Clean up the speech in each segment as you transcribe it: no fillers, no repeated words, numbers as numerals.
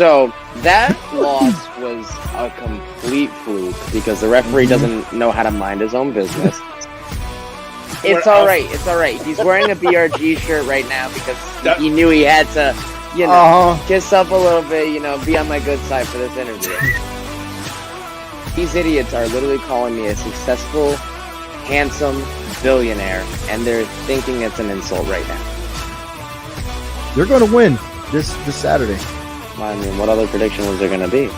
So that loss was a complete fluke because the referee doesn't know how to mind his own business. It's all right. It's all right. He's wearing a BRG shirt right now because he knew he had to, kiss up a little bit, be on my good side for this interview. These idiots are literally calling me a successful, handsome billionaire, and they're thinking it's an insult right now. You're going to win this Saturday. I mean, what other prediction was there going to be?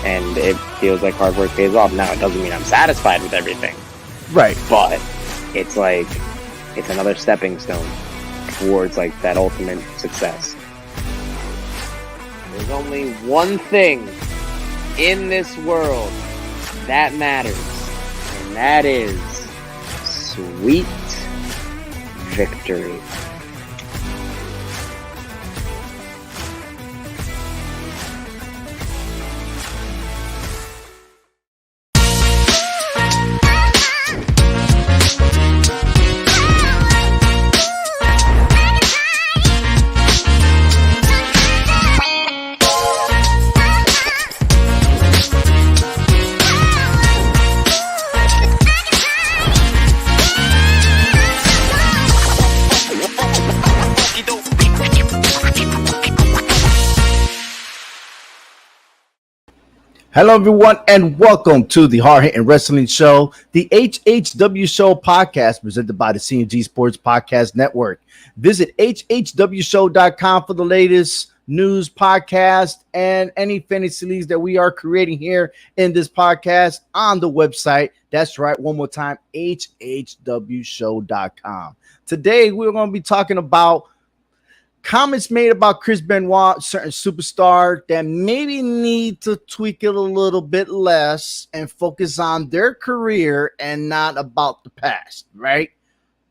And it feels like hard work pays off. Now, it doesn't mean I'm satisfied with everything. Right. But it's like, it's another stepping stone towards like that ultimate success. There's only one thing in this world that matters, and that is sweet victory. Hello, everyone, and welcome to the Hard Hitting Wrestling Show, the HHWShow podcast presented by the CNG Sports Podcast Network. Visit HHWShow.com for the latest news, podcast, and any fantasy leagues that we are creating here in this podcast on the website. That's right. One more time, HHWShow.com. Today, we're going to be talking about comments made about Chris Benoit, certain superstar that maybe need to tweak it a little bit less and focus on their career and not about the past, right?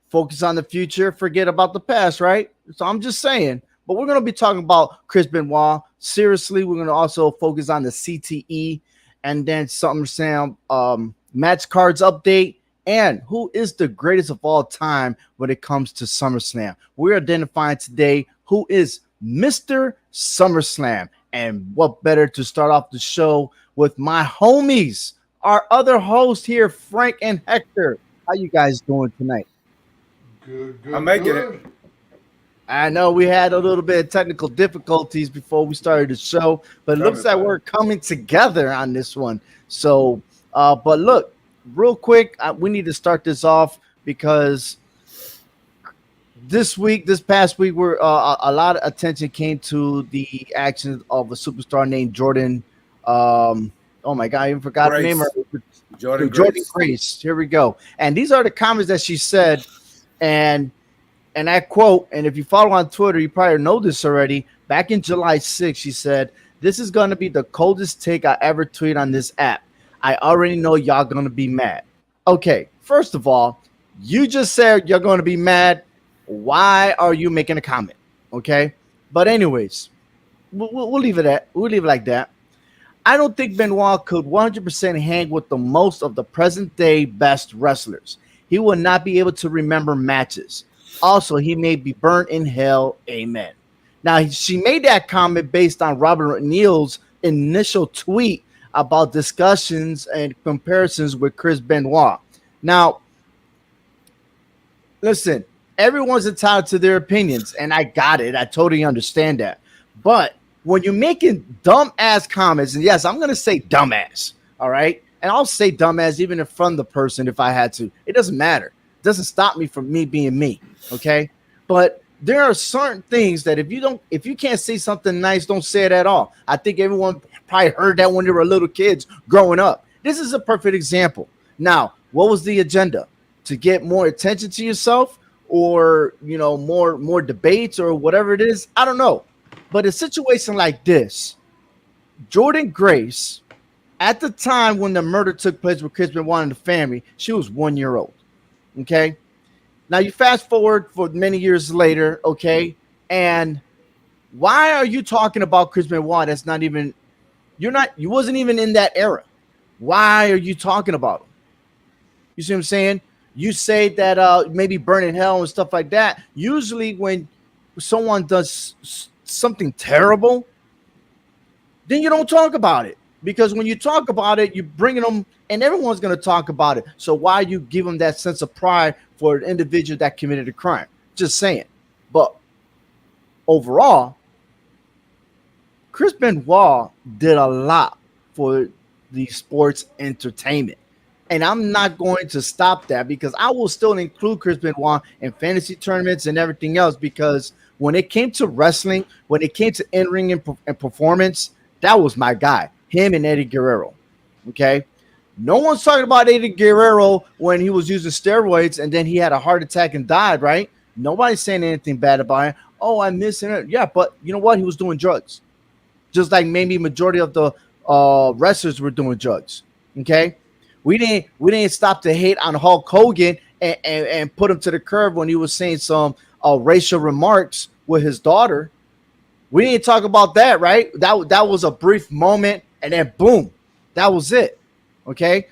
Focus on the future, forget about the past, right? So I'm just saying, but we're going to be talking about Chris Benoit. Seriously, we're going to also focus on the CTE and then Summerslam match cards update. And who is the greatest of all time when it comes to SummerSlam? We're identifying today who is Mr. SummerSlam. And what better to start off the show with my homies, our other hosts here, Frank and Hector. How you guys doing tonight? Good. I'm making it. I know we had a little bit of technical difficulties before we started the show, but it looks like we're coming together on this one. So, but look, real quick, we need to start this off because this past week, a lot of attention came to the actions of a superstar named Jordan. Oh my God, I even forgot her name. Jordan Grace. Here we go. And these are the comments that she said, and I quote. And if you follow on Twitter, you probably know this already. Back in July 6th, she said, "This is going to be the coldest take I ever tweet on this app. I already know y'all going to be mad." Okay, first of all, you just said you're going to be mad. Why are you making a comment? Okay, but anyways, we'll leave it at like that. I don't think Benoit could 100% hang with the most of the present day best wrestlers. He will not be able to remember matches. Also, he may be burnt in hell. Amen. Now, she made that comment based on Robert Neal's initial tweet about discussions and comparisons with Chris Benoit. Now, listen, everyone's entitled to their opinions, and I got it. I totally understand that. But when you're making dumb-ass comments, and yes, I'm going to say dumbass, all right? And I'll say dumbass even in front of the person if I had to. It doesn't matter. It doesn't stop me from me being me, okay? But there are certain things that if you can't say something nice, don't say it at all. I think everyone probably heard that when they were little kids growing up. This is a perfect example. Now, what was the agenda? To get more attention to yourself? Or more debates or whatever it is, I don't know. But a situation like this, Jordan Grace, at the time when the murder took place with Chris Benoit and the family, she was 1 year old. Okay, now you fast forward for many years later. Okay, and why are you talking about Chris Benoit? That's not even you wasn't even in that era. Why are you talking about him? You see what I'm saying? You say that maybe burn in hell and stuff like that. Usually when someone does something terrible, then you don't talk about it. Because when you talk about it, you're bringing them, and everyone's going to talk about it. So why you give them that sense of pride for an individual that committed a crime? Just saying. But overall, Chris Benoit did a lot for the sports entertainment. And I'm not going to stop that because I will still include Chris Benoit in fantasy tournaments and everything else, because when it came to wrestling, when it came to in-ring and performance, that was my guy, him and Eddie Guerrero. Okay? No one's talking about Eddie Guerrero when he was using steroids and then he had a heart attack and died, right? Nobody's saying anything bad about it. Oh, I'm missing it. Yeah, but you know what? He was doing drugs. Just like maybe majority of the wrestlers were doing drugs. Okay? We didn't stop to hate on Hulk Hogan and put him to the curb when he was saying some racial remarks with his daughter. We didn't talk about that, right? That was a brief moment, and then boom, that was it. Okay,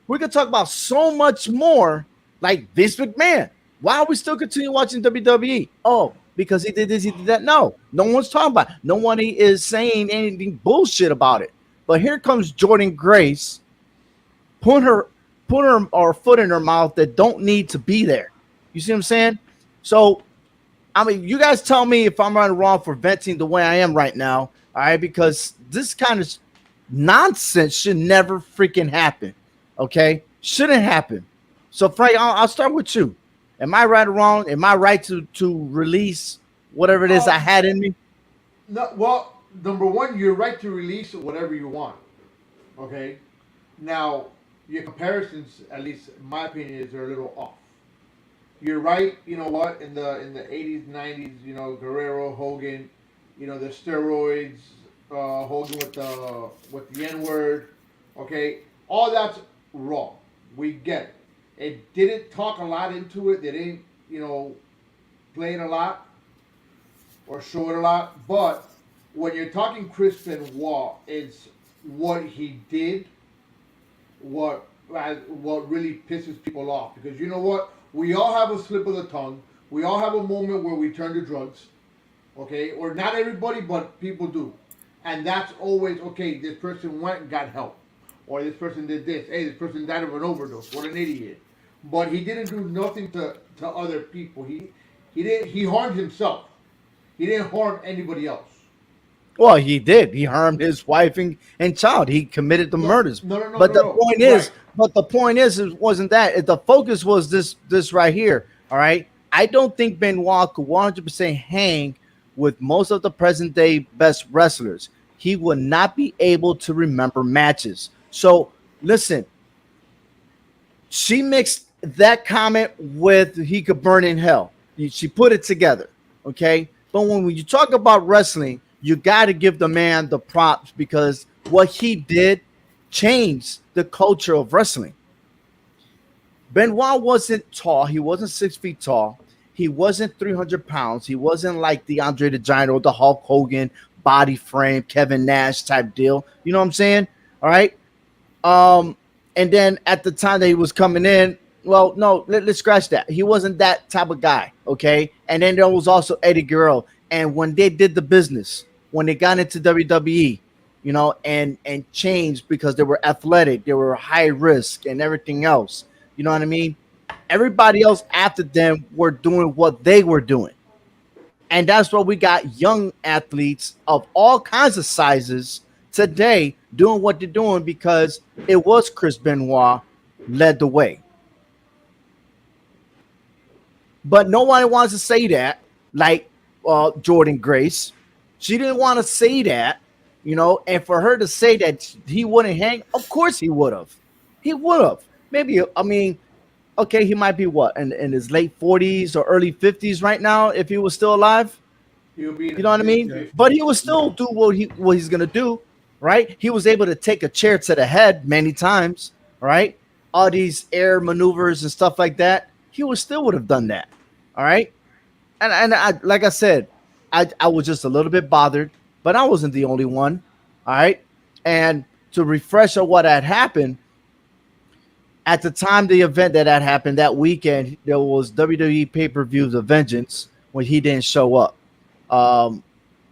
we could talk about so much more, like Vince McMahon. Why are we still continue watching WWE? Oh, because he did this, he did that. No one's talking about it. No one is saying anything bullshit about it. But here comes Jordan Grace, put her foot in her mouth that don't need to be there. You see what I'm saying? So, I mean, you guys tell me if I'm right or wrong for venting the way I am right now, all right? Because this kind of nonsense should never freaking happen, okay? Shouldn't happen. So, Frank, I'll start with you. Am I right or wrong? Am I right to release whatever it is I had in me? No, well, number one, you're right to release whatever you want. Okay. Now, your comparisons, at least in my opinion, is they're a little off. You're right. You know what? In the 80s, 90s, Guerrero, Hogan, the steroids, Hogan with the N word. Okay, all that's wrong. We get it. It didn't talk a lot into it. They didn't, play it a lot or show it a lot. But when you're talking Chris Benoit, it's what he did, what really pisses people off. Because you know what? We all have a slip of the tongue. We all have a moment where we turn to drugs. Okay? Or not everybody, but people do. And that's always, okay, this person went and got help. Or this person did this. Hey, this person died of an overdose. What an idiot. But he didn't do nothing to other people. He harmed himself. He didn't harm anybody else. Well, he did. He harmed his wife and child. He committed the murders. No. But the point is, right. but the point is, it wasn't that. The focus was this right here. All right. I don't think Benoit could 100% hang with most of the present day best wrestlers. He would not be able to remember matches. So listen, she mixed that comment with he could burn in hell. She put it together. Okay. But when you talk about wrestling, you got to give the man the props because what he did changed the culture of wrestling. Benoit wasn't tall. He wasn't 6 feet tall. He wasn't 300 pounds. He wasn't like the Andre the Giant or the Hulk Hogan body frame, Kevin Nash type deal. You know what I'm saying? All right. And then at the time that he was coming in, well, no, let's scratch that. He wasn't that type of guy. Okay. And then there was also Eddie Guerrero. And when they did the business, when they got into WWE, and changed because they were athletic, they were high risk and everything else. You know what I mean? Everybody else after them were doing what they were doing. And that's why we got young athletes of all kinds of sizes today doing what they're doing because it was Chris Benoit led the way. But nobody wants to say that, like Jordan Grace. She didn't want to say that, and for her to say that he wouldn't hang, of course he would have. He would have. Maybe, I mean, okay, he might be what, in his late 40s or early 50s right now if he was still alive. He'll be You know what I mean? But he would still do what he's going to do, right? He was able to take a chair to the head many times, right? All these air maneuvers and stuff like that. He would have done that, all right? And I, like I said, I was just a little bit bothered, but I wasn't the only one. All right. And to refresh on what had happened at the time, the event that had happened that weekend, there was WWE pay-per-view The Vengeance when he didn't show up.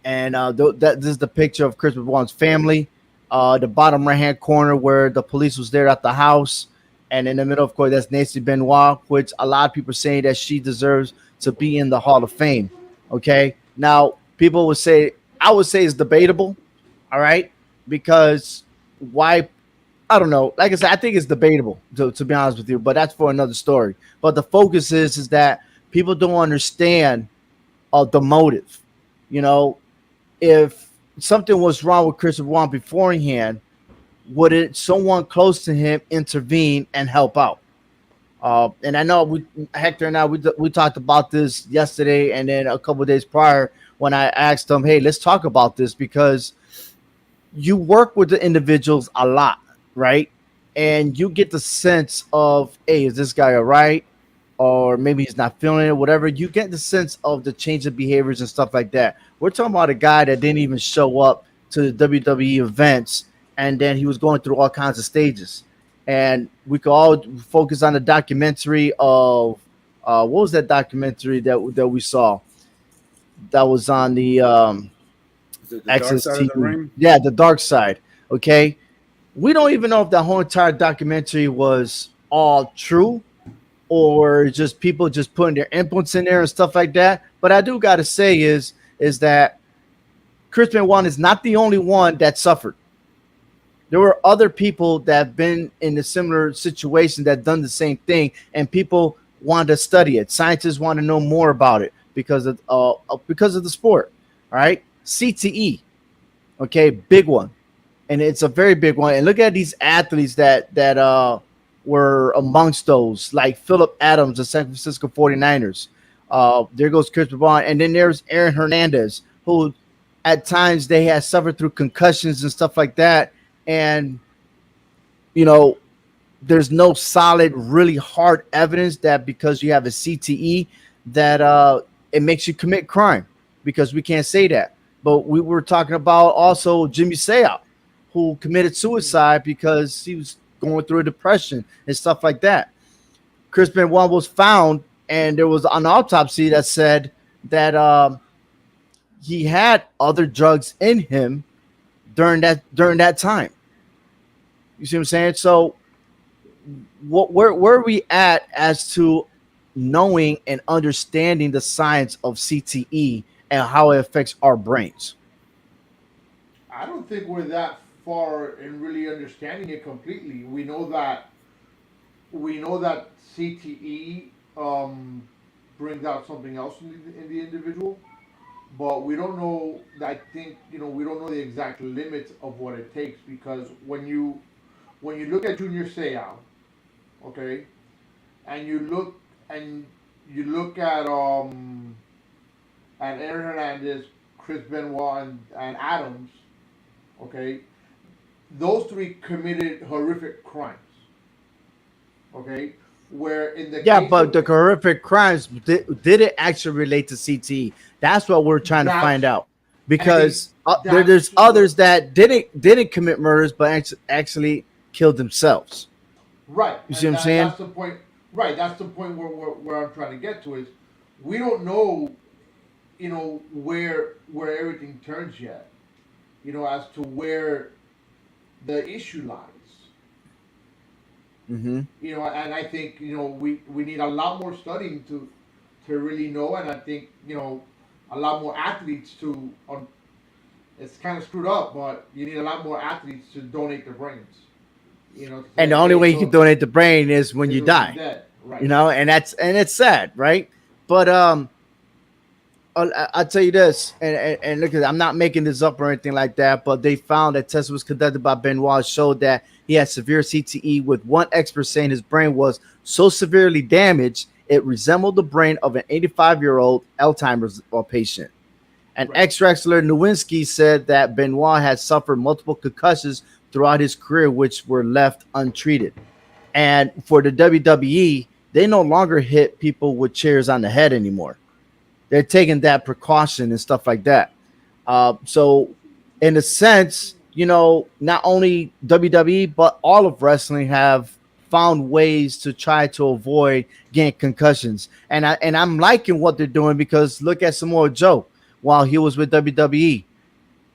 And this is the picture of Chris Benoit's family. The bottom right hand corner where the police was there at the house, and in the middle, of course, that's Nancy Benoit, which a lot of people are saying that she deserves to be in the Hall of Fame. Okay, now people would say, I would say it's debatable. All right, because why? I don't know. Like I said, I think it's debatable to be honest with you, but that's for another story. But the focus is that people don't understand the motive. You know, if something was wrong with Chris Benoit beforehand, would it someone close to him intervene and help out? And I know Hector and I we talked about this yesterday, and then a couple of days prior when I asked him, "Hey, let's talk about this," because you work with the individuals a lot, right? And you get the sense of, hey, is this guy all right? Or maybe he's not feeling it, whatever. You get the sense of the change of behaviors and stuff like that. We're talking about a guy that didn't even show up to the WWE events, and then he was going through all kinds of stages. And we could all focus on the documentary of what was that documentary that we saw? That was on the The dark Access side of the TV. ring. Yeah, the dark side. Okay. We don't even know if that whole entire documentary was all true or just people just putting their inputs in there and stuff like that. But I do got to say is that Chris Benoit is not the only one that suffered. There were other people that have been in a similar situation that done the same thing, and people wanted to study it. Scientists want to know more about it because of the sport. All right, CTE, okay, big one, and it's a very big one. And look at these athletes that were amongst those, like Phillip Adams, the San Francisco 49ers. There goes Chris Benoit, and then there's Aaron Hernandez, who at times they had suffered through concussions and stuff like that. And, you know, there's no solid, really hard evidence that because you have a CTE that it makes you commit crime, because we can't say that. But we were talking about also Jimmy Seau, who committed suicide because he was going through a depression and stuff like that. Chris Benoit was found, and there was an autopsy that said that he had other drugs in him during that time. You see what I'm saying? So where are we at as to knowing and understanding the science of CTE and how it affects our brains? I don't think we're that far in really understanding it completely. We know that CTE brings out something else in the individual, but we don't know. I think we don't know the exact limits of what it takes, because when you look at Junior Seau, okay, and you look at Aaron Hernandez, Chris Benoit, and Adams, okay, those three committed horrific crimes. Okay, where in the Yeah, case but of, the horrific crimes, did it actually relate to CTE? That's what we're trying to find out, because there's others that didn't commit murders but actually killed themselves. right, You see what I'm saying? That's the point. Right, that's the point where I'm trying to get to is we don't know, where everything turns yet, as to where the issue lies. Mm-hmm. And I think we need a lot more studying to really know, and I think a lot more athletes to. It's kind of screwed up, but you need a lot more athletes to donate their brains. And the only way you can donate the brain is when you die. Dead. Right. And it's sad, right? But I'll tell you this, and look, I'm not making this up or anything like that, but they found that test was conducted by Benoit showed that he had severe CTE, with one expert saying his brain was so severely damaged it resembled the brain of an 85-year-old Alzheimer's patient. And Right. ex-wrestler Nowinski said that Benoit had suffered multiple concussions throughout his career, which were left untreated. And for the WWE, they no longer hit people with chairs on the head anymore. They're taking that precaution and stuff like that. So in a sense, not only WWE, but all of wrestling have found ways to try to avoid getting concussions. And I'm liking what they're doing, because look at Samoa Joe. while he was with WWE.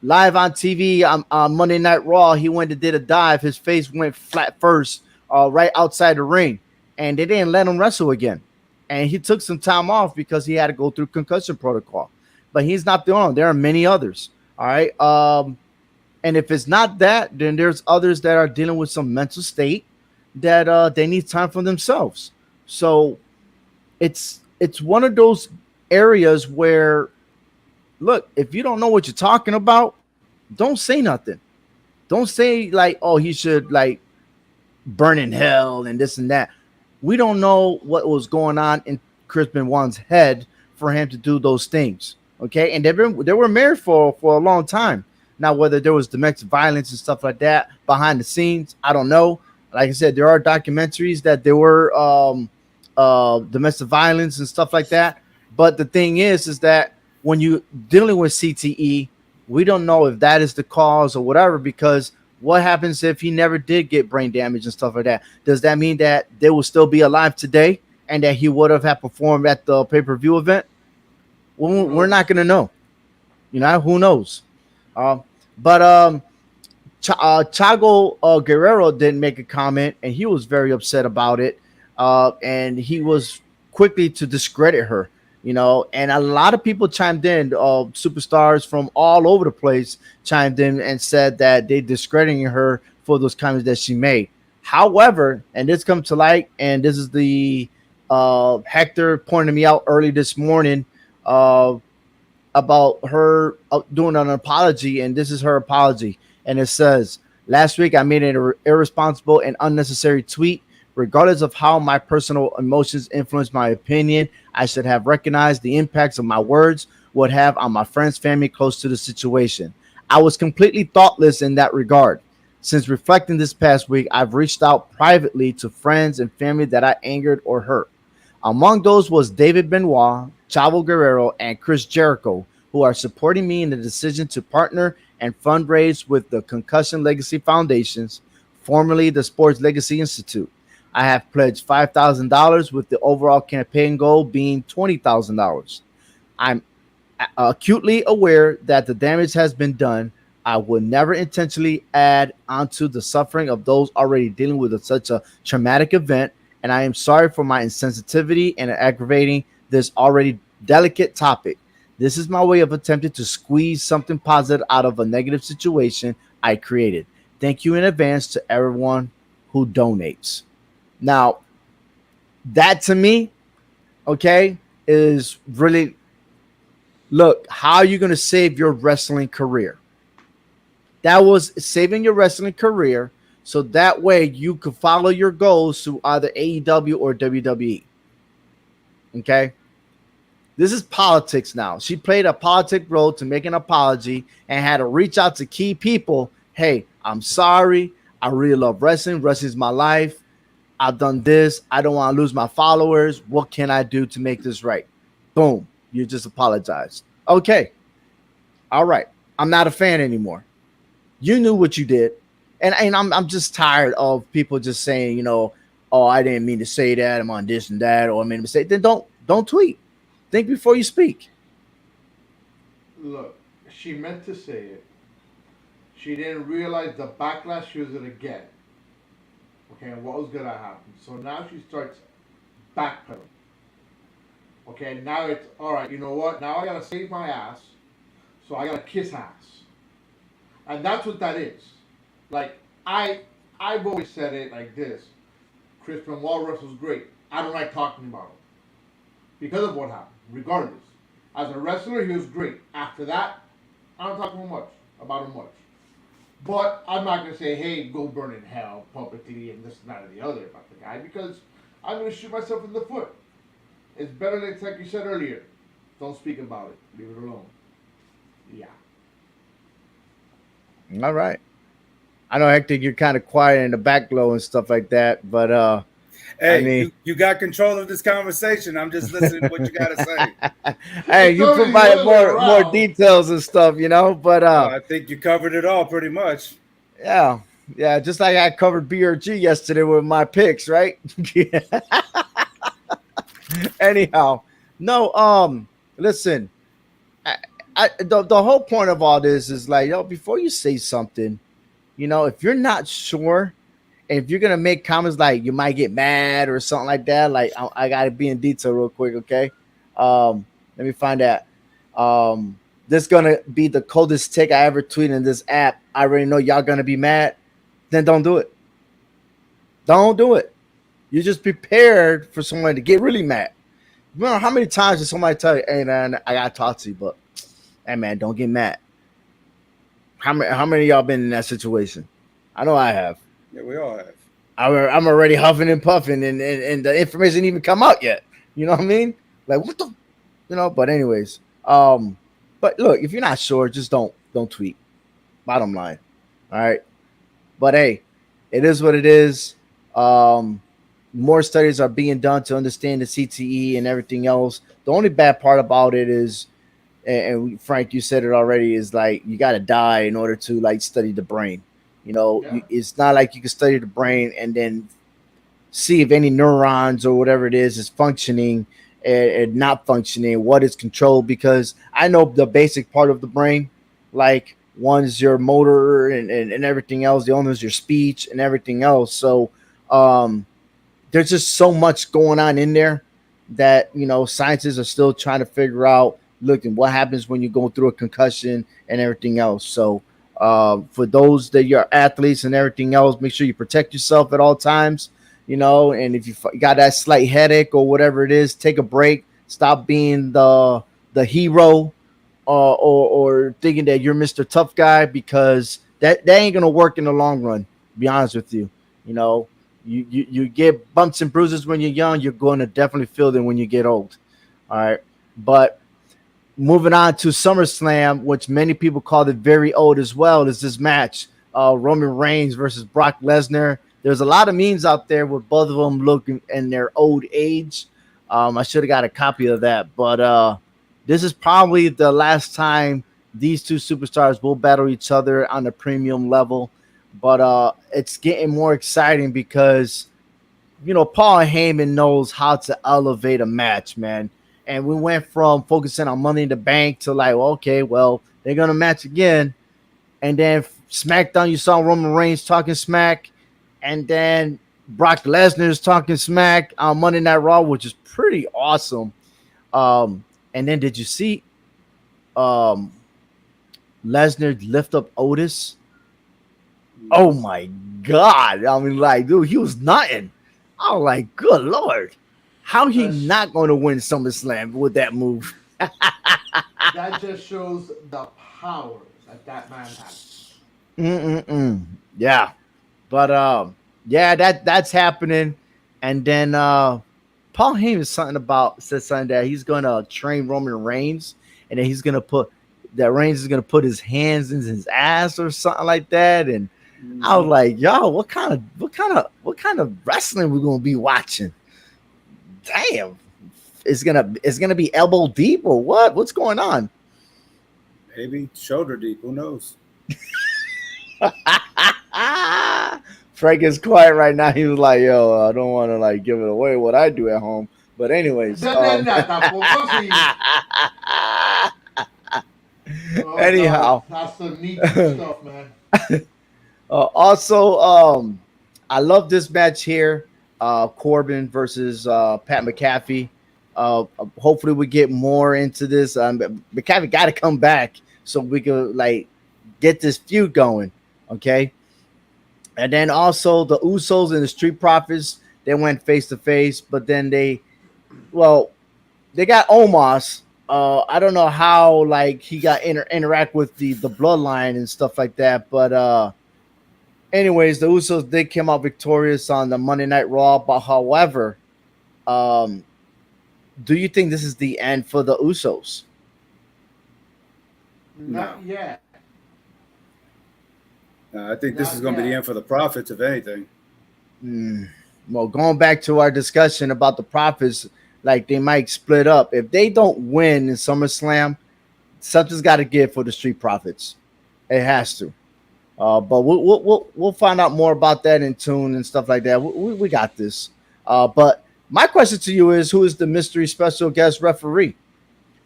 Live on TV on Monday Night Raw, he went and did a dive. His face went flat first, right outside the ring, and they didn't let him wrestle again. And he took some time off because he had to go through concussion protocol. But he's not the only one. There are many others. All right. And if it's not that, then there's others that are dealing with some mental state that they need time for themselves. So it's one of those areas where, look, if you don't know what you're talking about, don't say nothing. Don't say like, oh, he should like burn in hell and this and that. We don't know what was going on in Chris Benoit's head for him to do those things. Okay, and they were married for a long time. Now, whether there was domestic violence and stuff like that behind the scenes, I don't know. Like I said, there are documentaries that there were domestic violence and stuff like that. But the thing is that when you dealing with CTE, we don't know if that is the cause or whatever, because what happens if he never did get brain damage and stuff like that? Does that mean that they will still be alive today and that he would have had performed at the pay-per-view event? Well, we're not going to know. You know, who knows? But Chago Guerrero didn't make a comment, and he was very upset about it. And he was quickly to discredit her. You know, and a lot of people chimed in, superstars from all over the place chimed in and said that they discrediting her for those comments that she made. However, and this comes to light, and this is the Hector pointed me out early this morning about her doing an apology, and this is her apology. And it says, last week I made an irresponsible and unnecessary tweet. Regardless of how my personal emotions influence my opinion, I should have recognized the impacts of my words would have on my friends, family close to the situation. I was completely thoughtless in that regard. Since reflecting this past week, I've reached out privately to friends and family that I angered or hurt. Among those was David Benoit, Chavo Guerrero, and Chris Jericho, who are supporting me in the decision to partner and fundraise with the Concussion Legacy Foundations, formerly the Sports Legacy Institute. I have pledged $5,000 with the overall campaign goal being $20,000. I'm acutely aware that the damage has been done. I will never intentionally add onto the suffering of those already dealing with such a traumatic event, and I am sorry for my insensitivity and aggravating this already delicate topic. This is my way of attempting to squeeze something positive out of a negative situation I created. Thank you in advance to everyone who donates. Now, that to me, okay, is really, look, how are you going to save your wrestling career? That was saving your wrestling career so that way you could follow your goals to either AEW or WWE. Okay? This is politics now. She played a politic role to make an apology and had to reach out to key people. Hey, I'm sorry. I really love wrestling. Wrestling's my life. I've done this. I don't want to lose my followers. What can I do to make this right? Boom. You just apologized. Okay. All right. I'm not a fan anymore. You knew what you did. And I'm just tired of people just saying, you know, oh, I didn't mean to say that. I'm on this and that. Or I made a mistake. Then don't tweet. Think before you speak. Look, she meant to say it. She didn't realize the backlash she was going to get. Okay, and what was going to happen. So now she starts backpedaling. Okay, now it's, all right, you know what? Now I got to save my ass. So I got to kiss ass. And that's what that is. Like, I've always said it like this. Chris Benoit wrestles great. I don't like talking about him. Because of what happened, regardless. As a wrestler, he was great. After that, I don't talk about him much. But I'm not going to say, hey, go burn in hell publicly and this and that and the other about the guy, because I'm going to shoot myself in the foot. It's better than, like you said earlier, don't speak about it. Leave it alone. Yeah. All right. I know, Hector, you're kind of quiet in the back glow and stuff like that, but hey, I mean, you got control of this conversation. I'm just listening to what you got to say. Hey, you provided more details and stuff, you know, but I think you covered it all pretty much. Yeah, just like I covered BRG yesterday with my picks, right? Anyhow, no, listen, the whole point of all this is like, before you say something, if you're not sure, and if you're gonna make comments like you might get mad or something like that, like I gotta be in detail real quick, okay? Let me find that. This gonna be the coldest take I ever tweeted in this app. I already know y'all gonna be mad. Then don't do it. Don't do it. You're just prepared for someone to get really mad. Remember how many times did somebody tell you, "Hey man, I gotta talk to you, but hey man, don't get mad." How many of y'all been in that situation? I know I have. Yeah, we all have. I'm already huffing and puffing, and the information didn't even come out yet. You know what I mean? Like what the, But anyways, but look, if you're not sure, just don't tweet. Bottom line, all right. But hey, it is what it is. More studies are being done to understand the CTE and everything else. The only bad part about it is, and Frank, you said it already, is like you got to die in order to like study the brain. It's not like you can study the brain and then see if any neurons or whatever it is functioning and not functioning, what is controlled, because I know the basic part of the brain, like one is your motor and everything else. The other is your speech and everything else. So there's just so much going on in there that, scientists are still trying to figure out, looking what happens when you go through a concussion and everything else. So for those that you're athletes and everything else, make sure you protect yourself at all times, and if you got that slight headache or whatever it is, take a break, stop being the hero or thinking that you're Mr. Tough Guy, because that ain't going to work in the long run, to be honest with you. You get bumps and bruises when you're young, you're going to definitely feel them when you get old. All right. But moving on to SummerSlam, which many people call it very old as well, is this match, Roman Reigns versus Brock Lesnar. There's a lot of memes out there with both of them looking in their old age. I should have got a copy of that, but this is probably the last time these two superstars will battle each other on the premium level. But it's getting more exciting because, Paul Heyman knows how to elevate a match, man. And we went from focusing on Money in the Bank to like, okay, well, they're going to match again. And then SmackDown, you saw Roman Reigns talking smack. And then Brock Lesnar is talking smack on Monday Night Raw, which is pretty awesome. And then did you see Lesnar lift up Otis? Oh, my God. I mean, like, dude, he was nothing. I was like, good Lord. How he not going to win SummerSlam with that move? That just shows the power that man has. Yeah. But, yeah, that's happening. And then Paul Heyman said something that he's going to train Roman Reigns, and then Reigns is going to put his hands in his ass or something like that. And I was like, yo, what kind of wrestling we're going to be watching? Damn, it's gonna be elbow deep or what? What's going on? Maybe shoulder deep. Who knows? Frank is quiet right now. He was like, "Yo, I don't want to like give it away what I do at home." But anyways, anyhow, that's the neat stuff, man. Also, I love this match here. Corbin versus Pat McAfee. Hopefully we get more into this. McAfee got to come back so we can like get this feud going. Okay. And then also the Usos and the Street Profits, they went face to face, but then they got Omos. I don't know how like he got interact with the bloodline and stuff like that, but anyways, the Usos did come out victorious on the Monday Night Raw, but however, do you think this is the end for the Usos? Not yet. I think this is going to be the end for the Profits, if anything. Well, going back to our discussion about the Profits, like they might split up. If they don't win in SummerSlam, something's got to give for the Street Profits. It has to. But we'll find out more about that in tune and stuff like that. We got this. But my question to you is, who is the mystery special guest referee?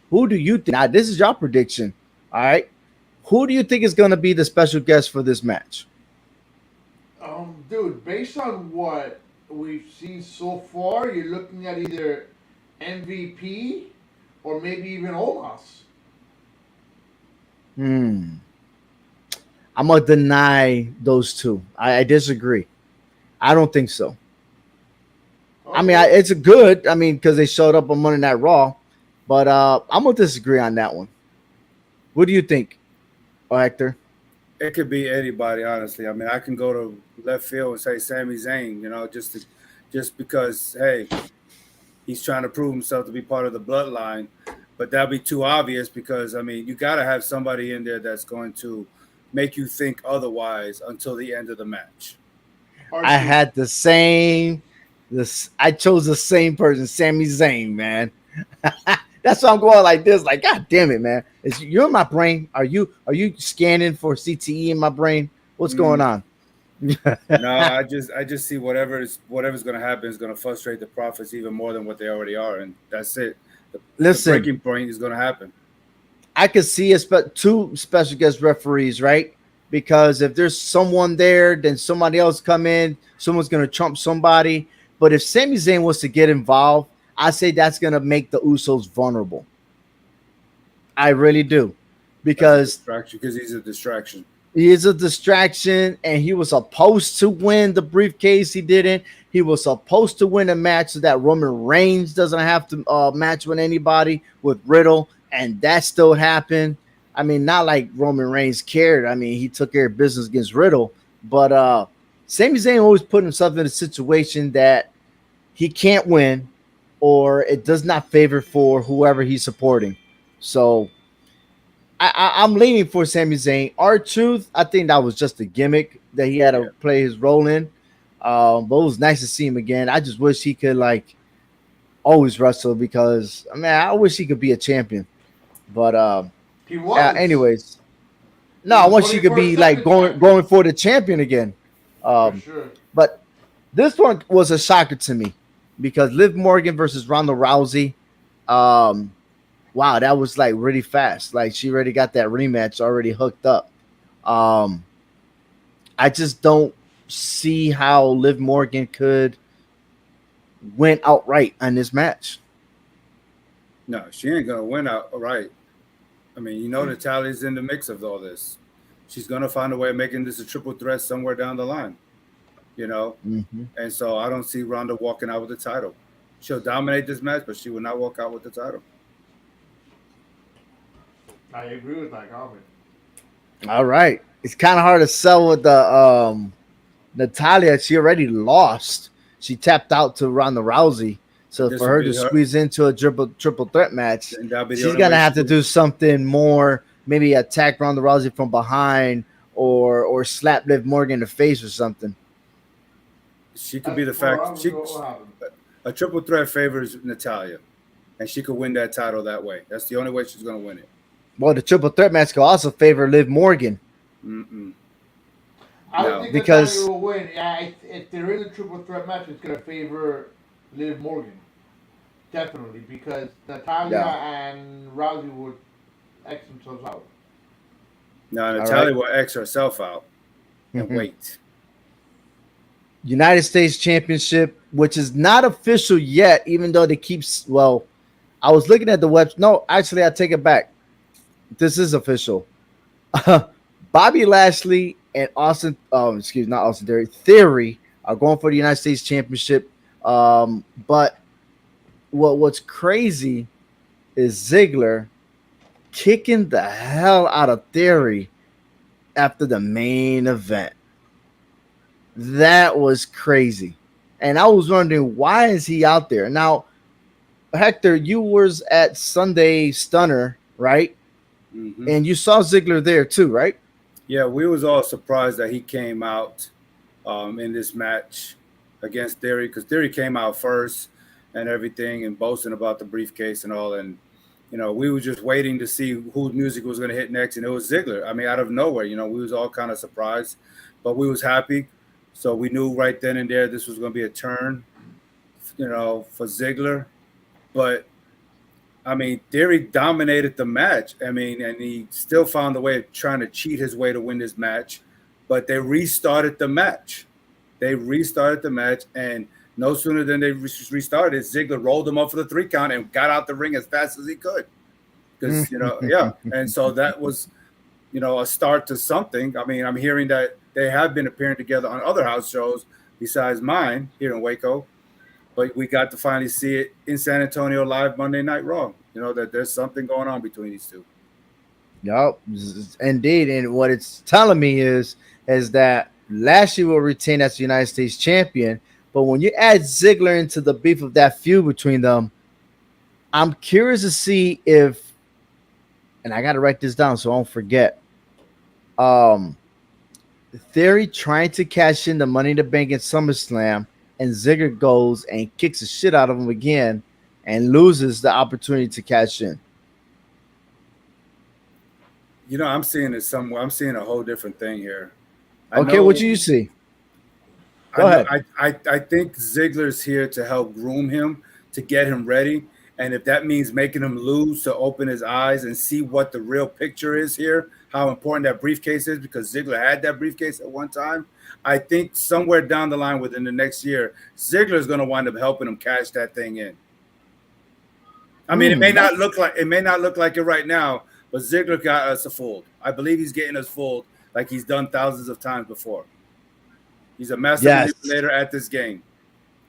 Who do you think? Now, this is your prediction. All right. Who do you think is going to be the special guest for this match? Dude, based on what we've seen so far, you're looking at either MVP or maybe even Omos. Hmm. I'm gonna deny those two. I disagree. I don't think so. I mean, Okay. it's a good. I mean, because they showed up on Monday Night Raw, but I'm gonna disagree on that one. What do you think, Hector? It could be anybody, honestly. I mean, I can go to left field and say Sami Zayn, just because, hey, he's trying to prove himself to be part of the bloodline. But that'd be too obvious because, I mean, you got to have somebody in there that's going to make you think otherwise until the end of the match. I R-Truth. had the same. This I chose the same person, Sami Zayn, man. That's why I'm going like this. Like, God damn it, man! You're in my brain? Are you scanning for CTE in my brain? What's going Mm, on? no, I just see whatever's going to happen is going to frustrate the Prophets even more than what they already are, and that's it. The Listen, breaking point is going to happen. I could see two special guest referees, right? Because if there's someone there, then somebody else come in. Someone's gonna trump somebody. But if Sami Zayn was to get involved, I say that's gonna make the Usos vulnerable. I really do, That's a because distraction because he's a distraction. he is a distraction, and he was supposed to win the briefcase. He didn't. He was supposed to win a match so that Roman Reigns doesn't have to match with anybody with Riddle, and that still happened. I mean, not like Roman Reigns cared. I mean, he took care of business against Riddle, but Sami Zayn always put himself in a situation that he can't win, or it does not favor for whoever he's supporting. So I'm leaning for Sami Zayn. R-Truth, I think that was just a gimmick that he had to Yeah. play his role in. But it was nice to see him again. I just wish he could like always wrestle, because I mean, I wish he could be a champion. But He was. anyways, no, He's I a wish he could be like 24/7 going champion. going for the champion again. For Um, sure. but this one was a shocker to me, because Liv Morgan versus Ronda Rousey. Um, wow, that was like really fast. Like, she already got that rematch already hooked up. Um, I just don't see how Liv Morgan could win outright on this match. No, she ain't going to win out. All right. I mean, Natalia's in the mix of all this. She's going to find a way of making this a triple threat somewhere down the line, you know? Mm-hmm. And so I don't see Ronda walking out with the title. She'll dominate this match, but she will not walk out with the title. I agree with that comment. All right, it's kind of hard to sell with the Natalia. She already lost. She tapped out to Ronda Rousey. So This for will her to be her, squeeze into a triple threat match, and that'll be the she's only gonna way have to she do something more. Maybe attack Ronda Rousey from behind, or slap Liv Morgan in the face or something. could be the fact. What happened? A triple threat favors Natalia, and she could win that title that way. That's the only way she's going to win it. Well, the triple threat match could also favor Liv Morgan. Mm-mm. I No. would think Because- Natalia will win. Yeah, if they're in a triple threat match, it's going to favor Liv Morgan. Definitely. Because Natalia Yeah. and Rousey would X themselves out. Now, All Natalia right. will X herself out and Mhm. wait. United States Championship, which is not official yet, even though they keep. Well, I was looking at the web. No, actually, I take it back. This is official. Bobby Lashley and Austin, not Austin Theory are going for the United States Championship. But what's crazy is Ziggler kicking the hell out of Theory after the main event. That was crazy. And I was wondering, why is he out there? Now, Hector, you was at Sunday Stunner, right? Mm-hmm. And you saw Ziggler there too, right? Yeah, we was all surprised that he came out in this match against Theory, because Theory came out first and everything and boasting about the briefcase and all. And, we were just waiting to see whose music was going to hit next. And it was Ziggler. I mean, out of nowhere, we was all kind of surprised, but we was happy. So we knew right then and there this was going to be a turn, for Ziggler. But I mean, Theory dominated the match. I mean, and he still found a way of trying to cheat his way to win this match. But they restarted the match. And no sooner than they restarted, Ziggler rolled him up for the 3 count and got out the ring as fast as he could. Because, and so that was, a start to something. I mean, I'm hearing that they have been appearing together on other house shows besides mine here in Waco. But we got to finally see it in San Antonio live Monday Night Raw. That there's something going on between these two. Yep, indeed. And what it's telling me is that Lashley will retain as the United States champion. But when you add Ziggler into the beef of that feud between them, I'm curious to see if, and I got to write this down so I don't forget. Theory trying to cash in the Money in the Bank at SummerSlam, and Ziggler goes and kicks the shit out of him again and loses the opportunity to cash in. I'm seeing it somewhere. I'm seeing a whole different thing here. What do you see? Go ahead. I think Ziggler's here to help groom him, to get him ready. And if that means making him lose to open his eyes and see what the real picture is here, how important that briefcase is, because Ziggler had that briefcase at one time, I think somewhere down the line within the next year, Ziggler is going to wind up helping him cash that thing in. I mean, it may not look like it right now, but Ziggler got us fooled. I believe he's getting us fooled like he's done thousands of times before. He's a master manipulator at this game.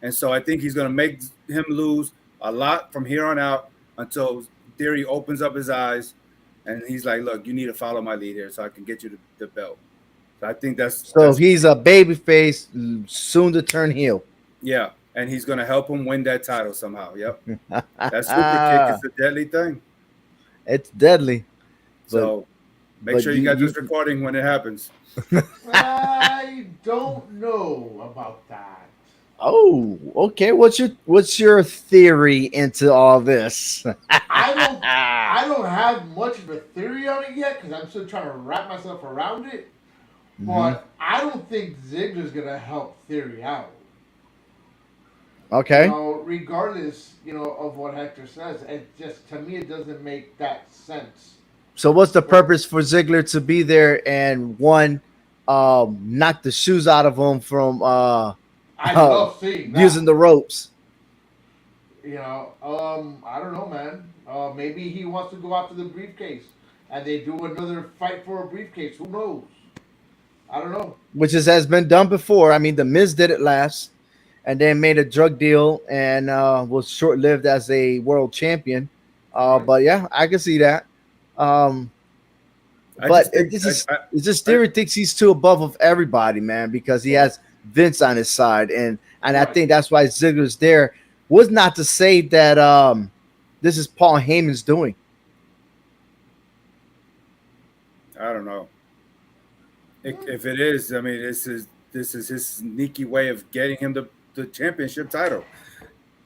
And so I think he's going to make him lose a lot from here on out until Theory opens up his eyes and he's like, look, you need to follow my lead here so I can get you the belt. So I think that's he's a babyface, soon to turn heel. Yeah, and he's going to help him win that title somehow. Yep. That super kick is a deadly thing. It's deadly. So make sure you got this recording when it happens. I don't know about that. Oh, okay. What's your theory into all this? I don't have much of a theory on it yet because I'm still trying to wrap myself around it. But I don't think Ziggler's gonna help Theory out. Okay. Regardless, of what Hector says, it just to me it doesn't make that sense. So what's the purpose for Ziggler to be there and knock the shoes out of him from I love seeing that. Using the ropes? I don't know, man. Maybe he wants to go after the briefcase and they do another fight for a briefcase. Who knows? I don't know. Which has been done before. I mean, The Miz did it last and then made a drug deal and was short-lived as a world champion. But yeah, I can see that. Theory thinks he's too above of everybody, man, because he has Vince on his side, and I think that's why Ziggler's there. Was not to say that this is Paul Heyman's doing. I don't know. If it is, I mean, this is his sneaky way of getting him the championship title.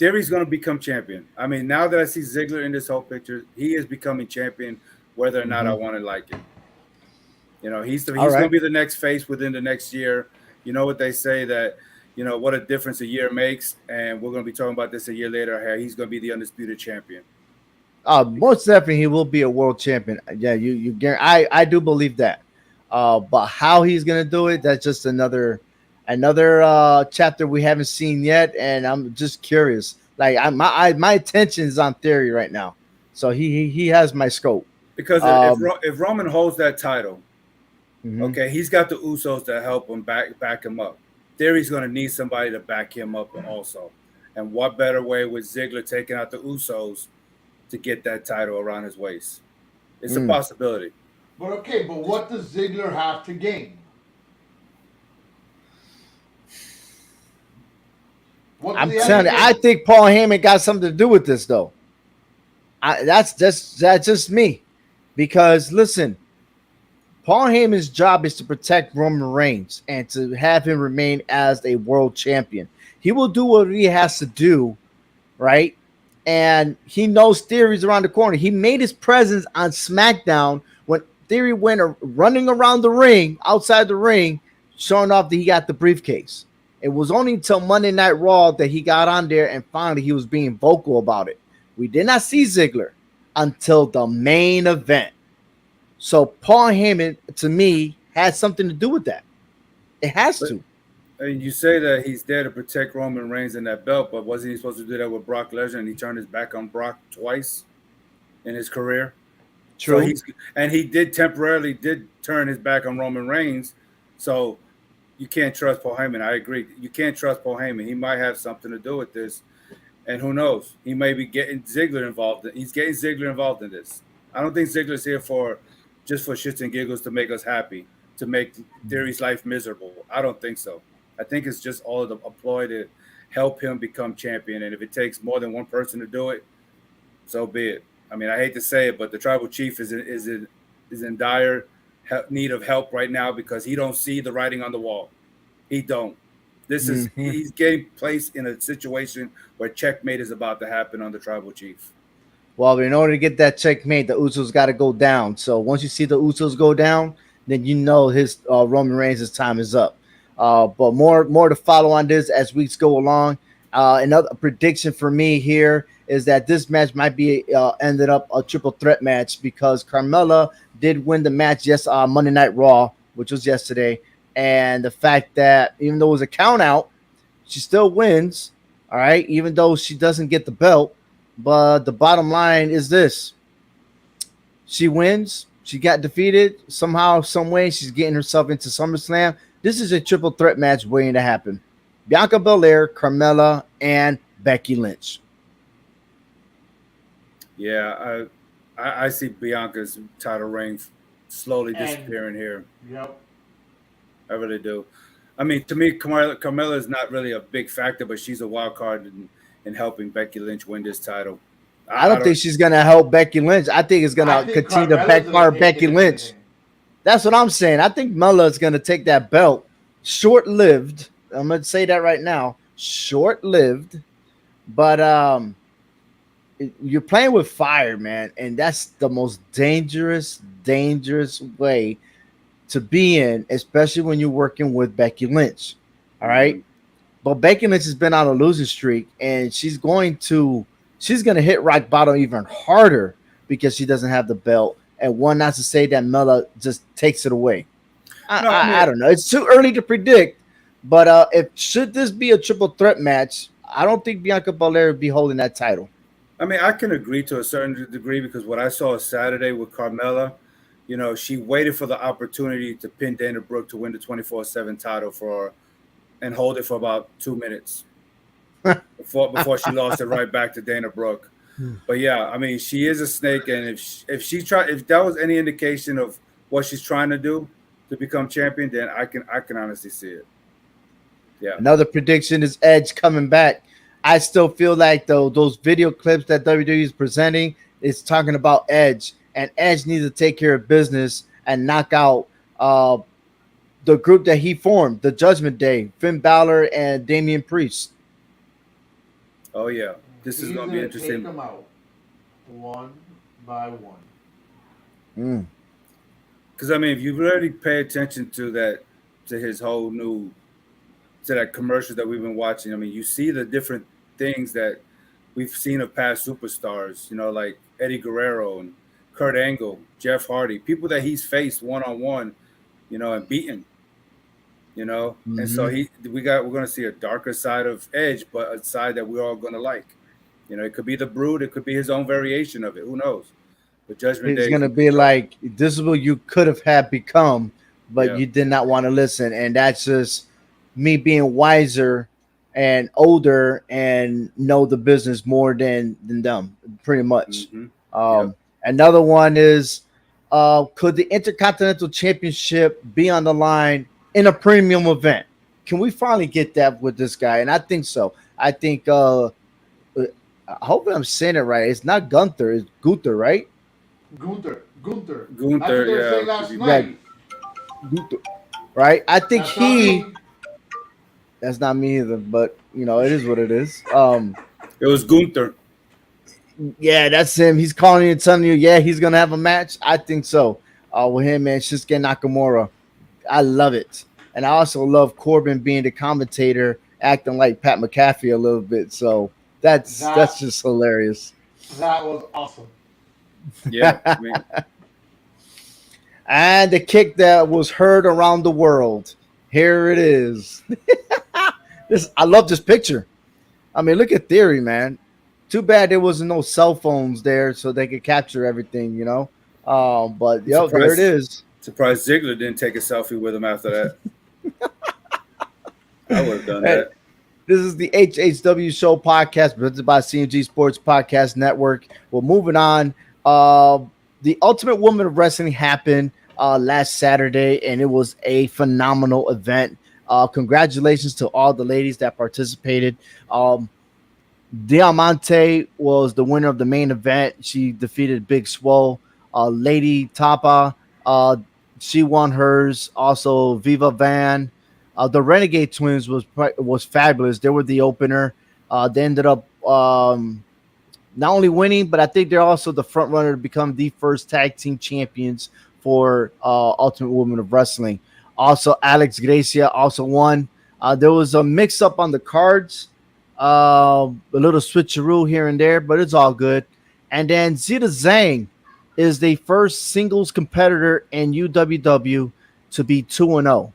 Theory's going to become champion. I mean, now that I see Ziggler in this whole picture, he is becoming champion, whether or not I want to like it. He's going to be the next face within the next year. You know what they say that, what a difference a year makes, and we're going to be talking about this a year later. He's going to be the undisputed champion. Most definitely, he will be a world champion. Yeah, I do believe that. But how he's going to do it, that's just another chapter we haven't seen yet, and I'm just curious. Like my attention is on Theory right now, so he has my scope. Because if Roman holds that title, okay, he's got the Usos to help him back him up. Theory's going to need somebody to back him up also. And what better way with Ziggler taking out the Usos to get that title around his waist? It's a possibility. But what does Ziggler have to gain? I'm telling you, I think Paul Heyman got something to do with this, though. That's just me. Because, listen, Paul Heyman's job is to protect Roman Reigns and to have him remain as a world champion. He will do what he has to do, right? And he knows Theory's around the corner. He made his presence on SmackDown when Theory went running around the ring, outside the ring, showing off that he got the briefcase. It was only until Monday Night Raw that he got on there and finally he was being vocal about it. We did not see Ziggler. until the main event. So Paul Heyman, to me, has something to do with that. It has But to. you say that he's there to protect Roman Reigns and that belt, but wasn't he supposed to do that with Brock Lesnar? And he turned his back on Brock twice in his career. So True. he did temporarily turn his back on Roman Reigns. So you can't trust Paul Heyman. I agree. You can't trust Paul Heyman. He might have something to do with this, and who knows? He may be getting Ziggler involved. He's getting Ziggler involved in this. I don't think Ziggler's here for just for shits and giggles to make us happy, to make Theory's life miserable. I don't think so. I think it's just all of the a ploy to help him become champion. And if it takes more than one person to do it, so be it. I mean, I hate to say it, but the tribal chief is in dire need of help right now because he don't see the writing on the wall. He don't. This is he's getting placed in a situation where checkmate is about to happen on the tribal chief. Well, in order to get that checkmate, the Usos got to go down. So once you see the Usos go down, then you know his Roman Reigns' time is up. But more to follow on this as weeks go along. Another prediction for me here is that this match might be ended up a triple threat match because Carmella did win the match Monday Night Raw, which was yesterday, and the fact that even though it was a count out, she still wins. All right, even though she doesn't get the belt, but the bottom line is this: she wins. She got defeated somehow, some way. She's getting herself into SummerSlam. This is a triple threat match waiting to happen. Bianca Belair, Carmella, and Becky Lynch. Yeah, I see Bianca's title reign slowly disappearing here. Yep. I really do. I mean, to me, Carmella is not really a big factor, but she's a wild card in helping Becky Lynch win this title. I don't think she's going to help Becky Lynch. I think it's going to continue to backfire Becky Lynch. That's what I'm saying. I think Mella is going to take that belt. Short-lived. I'm going to say that right now. Short-lived. But you're playing with fire, man. And that's the most dangerous way to be in, especially when you're working with Becky Lynch. All right? Mm-hmm. But Becky Lynch has been on a losing streak, and she's going to hit rock bottom even harder because she doesn't have the belt. And one, not to say that Mella just takes it away. I don't know. It's too early to predict. But should this be a triple threat match, I don't think Bianca Belair would be holding that title. I mean, I can agree to a certain degree because what I saw Saturday with Carmella, you know, she waited for the opportunity to pin Dana Brooke to win the 24/7 title and hold it for about 2 minutes before she lost it right back to Dana Brooke. But yeah, I mean, she is a snake, and if that was any indication of what she's trying to do to become champion, then I can honestly see it. Yeah. Another prediction is Edge coming back. I still feel like those video clips that WWE is presenting is talking about Edge, and Edge needs to take care of business and knock out the group that he formed, the Judgment Day, Finn Balor and Damian Priest. Oh yeah, this is going to be interesting. Take them out one by one. Because I mean, if you really pay attention to that, to that commercial that we've been watching, I mean, you see the different things that we've seen of past superstars, you know, like Eddie Guerrero and Kurt Angle, Jeff Hardy, people that he's faced one-on-one, you know, and beaten, you know. Mm-hmm. And so we're going to see a darker side of Edge, but a side that we're all going to like. You know, it could be the Brood, it could be his own variation of it. Who knows? But Judgment Day, it's going to be like, this is what you could have become, but you did not want to listen. And that's just me being wiser and older and know the business more than them, pretty much. Mm-hmm. Another one is, could the Intercontinental Championship be on the line in a premium event? Can we finally get that with this guy? And I think so. I think, hopefully I'm saying it right. It's not Gunther, it's Gunther, right? Gunther, yeah. Last night. Gunther, right? I think that's not me either, but you know, it is what it is. It was Gunther. Yeah, that's him. He's calling you and telling you, yeah, he's gonna have a match. I think so. With him and Shinsuke Nakamura. I love it. And I also love Corbin being the commentator, acting like Pat McAfee a little bit. So that's just hilarious. That was awesome. Yeah, I mean, And the kick that was heard around the world. Here it is. I love this picture. I mean, look at Theory, man. Too bad there wasn't no cell phones there so they could capture everything, you know. But I'm there it surprised is. Ziggler didn't take a selfie with him after that. I would have done Hey, that. this is the HHW Show podcast presented by CMG Sports Podcast Network. Well, moving on. The Ultimate Woman of Wrestling happened last Saturday, and it was a phenomenal event. Congratulations to all the ladies that participated. Diamante was the winner of the main event. She defeated Big Swole. Lady Tapa, she won hers. Also, Viva Van. The Renegade Twins was fabulous. They were the opener. They ended up not only winning, but I think they're also the front runner to become the first tag team champions for Ultimate Women of Wrestling. Also, Alex Gracia also won. There was a mix up on the cards, a little switcheroo here and there, but it's all good. And then Zeta Zhang is the first singles competitor in UWW to be 2-0.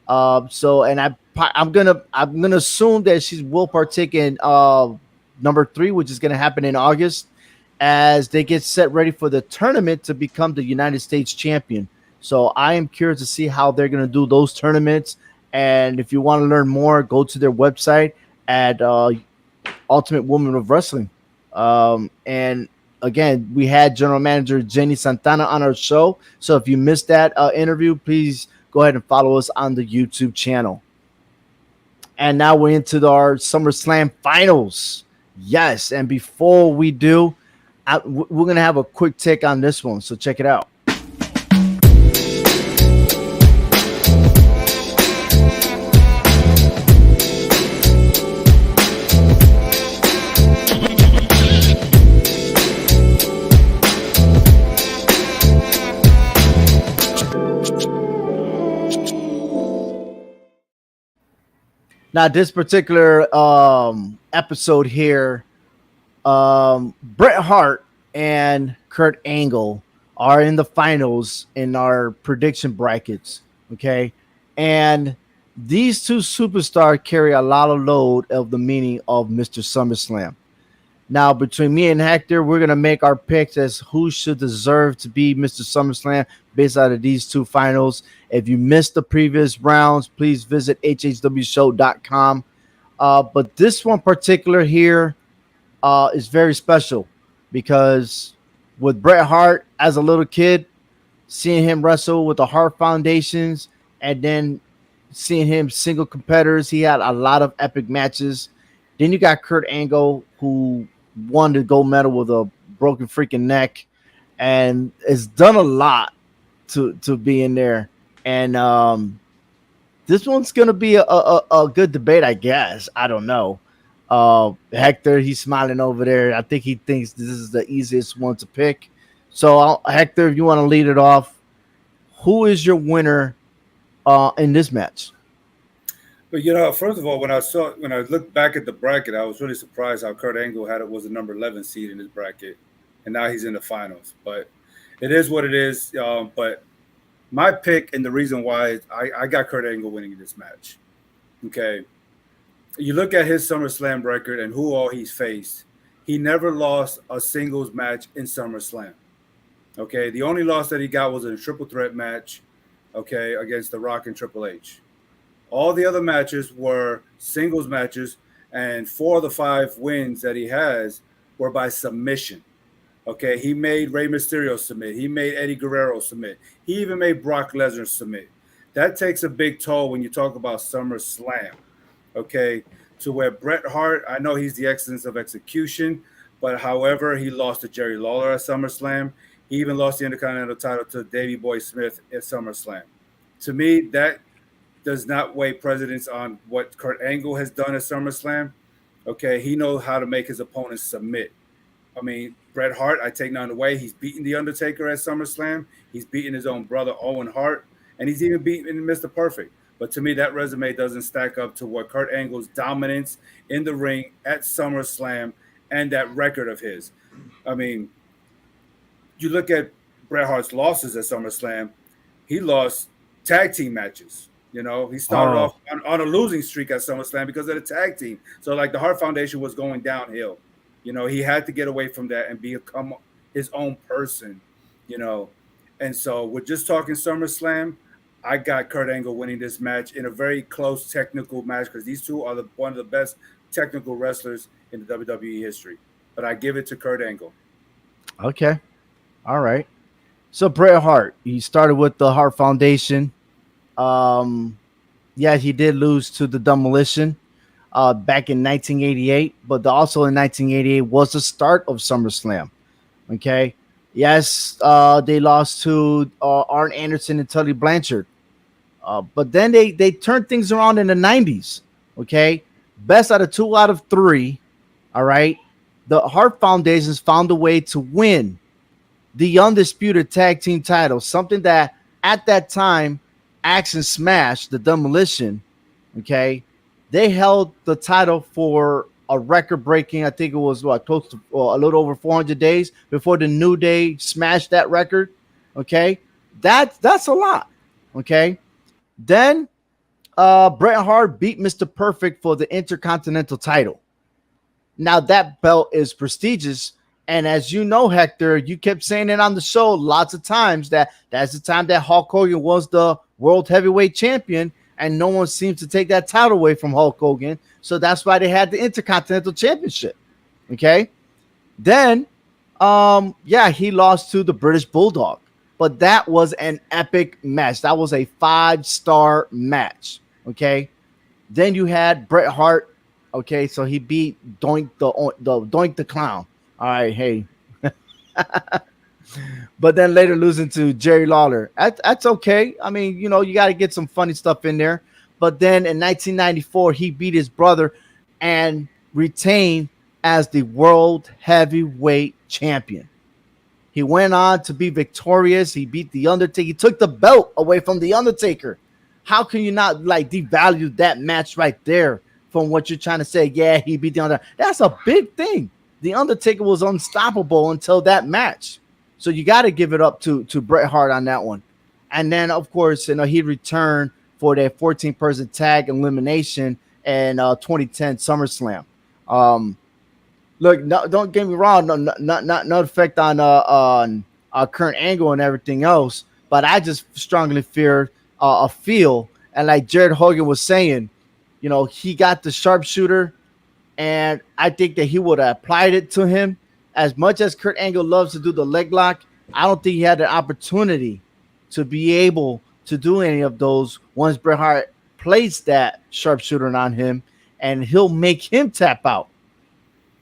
I'm gonna assume that she will partake in number 3, which is gonna happen in August, as they get set ready for the tournament to become the United States champion. So I am curious to see how they're gonna do those tournaments. And if you want to learn more, go to their website at Ultimate Woman of Wrestling. And again, we had General Manager Jenny Santana on our show. So if you missed that interview, please go ahead and follow us on the YouTube channel. And now we're into our SummerSlam Finals. Yes, and before we do, we're going to have a quick take on this one. So check it out. Now, this particular episode here, Bret Hart and Kurt Angle are in the finals in our prediction brackets. Okay. And these two superstars carry a lot of load of the meaning of Mr. SummerSlam. Now, between me and Hector, we're going to make our picks as who should deserve to be Mr. SummerSlam based out of these two finals. If you missed the previous rounds, please visit HHWShow.com. But this one particular here is very special because with Bret Hart as a little kid, seeing him wrestle with the Hart Foundations and then seeing him single competitors, he had a lot of epic matches. Then you got Kurt Angle, who won the gold medal with a broken freaking neck and has done a lot to be in there. And this one's going to be a good debate, I guess. I don't know. Hector, he's smiling over there. I think he thinks this is the easiest one to pick. So, Hector, if you want to lead it off, who is your winner in this match? But first of all, when I looked back at the bracket, I was really surprised how Kurt Angle was the number 11 seed in his bracket, and now he's in the finals. But it is what it is. But my pick and the reason why I got Kurt Angle winning this match. Okay, you look at his SummerSlam record and who all he's faced. He never lost a singles match in SummerSlam. Okay, the only loss that he got was in a triple threat match. Okay, against The Rock and Triple H. All the other matches were singles matches, and 4 of the 5 wins that he has were by submission. Okay, he made Rey Mysterio submit. He made Eddie Guerrero submit. He even made Brock Lesnar submit. That takes a big toll when you talk about SummerSlam. Okay, to where Bret Hart, I know he's the excellence of execution, but however, he lost to Jerry Lawler at SummerSlam. He even lost the Intercontinental title to Davey Boy Smith at SummerSlam. To me, that does not weigh precedence on what Kurt Angle has done at SummerSlam. Okay, he knows how to make his opponents submit. I mean, Bret Hart, I take none away. He's beaten The Undertaker at SummerSlam. He's beaten his own brother, Owen Hart, and he's even beaten Mr. Perfect. But to me, that resume doesn't stack up to what Kurt Angle's dominance in the ring at SummerSlam and that record of his. I mean, you look at Bret Hart's losses at SummerSlam, he lost tag team matches. He started off on a losing streak at SummerSlam because of the tag team. So like the Hart Foundation was going downhill. He had to get away from that and become his own person. And so we're just talking SummerSlam. I got Kurt Angle winning this match in a very close technical match because these two are one of the best technical wrestlers in the WWE history. But I give it to Kurt Angle. Okay. All right. So Bret Hart, he started with the Hart Foundation. Yeah, he did lose to the Demolition back in 1988, but also in 1988 was the start of SummerSlam. Okay. Yes, they lost to Arn Anderson and Tully Blanchard. But then they turned things around in the 90s. Okay. Best out of 2 out of 3. All right. The Hart Foundations found a way to win the undisputed tag team title, something that at that time, Axe and Smash, the Demolition, okay, they held the title for a record-breaking, I think it was close to a little over 400 days before the New Day smashed that record. Okay, that's a lot. Okay, then Bret Hart beat Mr. Perfect for the Intercontinental title. Now that belt is prestigious, and as you know, Hector, you kept saying it on the show lots of times that's the time that Hulk Hogan was the World Heavyweight Champion, and no one seems to take that title away from Hulk Hogan. So that's why they had the Intercontinental Championship. Okay. Then, he lost to the British Bulldog, but that was an epic match. That was a 5-star match. Okay. Then you had Bret Hart. Okay. So he beat Doink the Clown. All right. Hey. But then later losing to Jerry Lawler. That's okay. I mean, you got to get some funny stuff in there. But then in 1994, he beat his brother and retained as the World Heavyweight Champion. He went on to be victorious. He beat The Undertaker. He took the belt away from The Undertaker. How can you not devalue that match right there from what you're trying to say? Yeah, he beat The Undertaker. That's a big thing. The Undertaker was unstoppable until that match. So you got to give it up to Bret Hart on that one. And then, of course, he returned for their 14-person tag elimination in 2010 SummerSlam. Look, don't get me wrong. No effect on Kurt Angle and everything else. But I just strongly feel, and like Jared Hogan was saying, he got the sharpshooter, and I think that he would have applied it to him. As much as Kurt Angle loves to do the leg lock, I don't think he had the opportunity to be able to do any of those once Bret Hart placed that sharpshooter on him, and he'll make him tap out.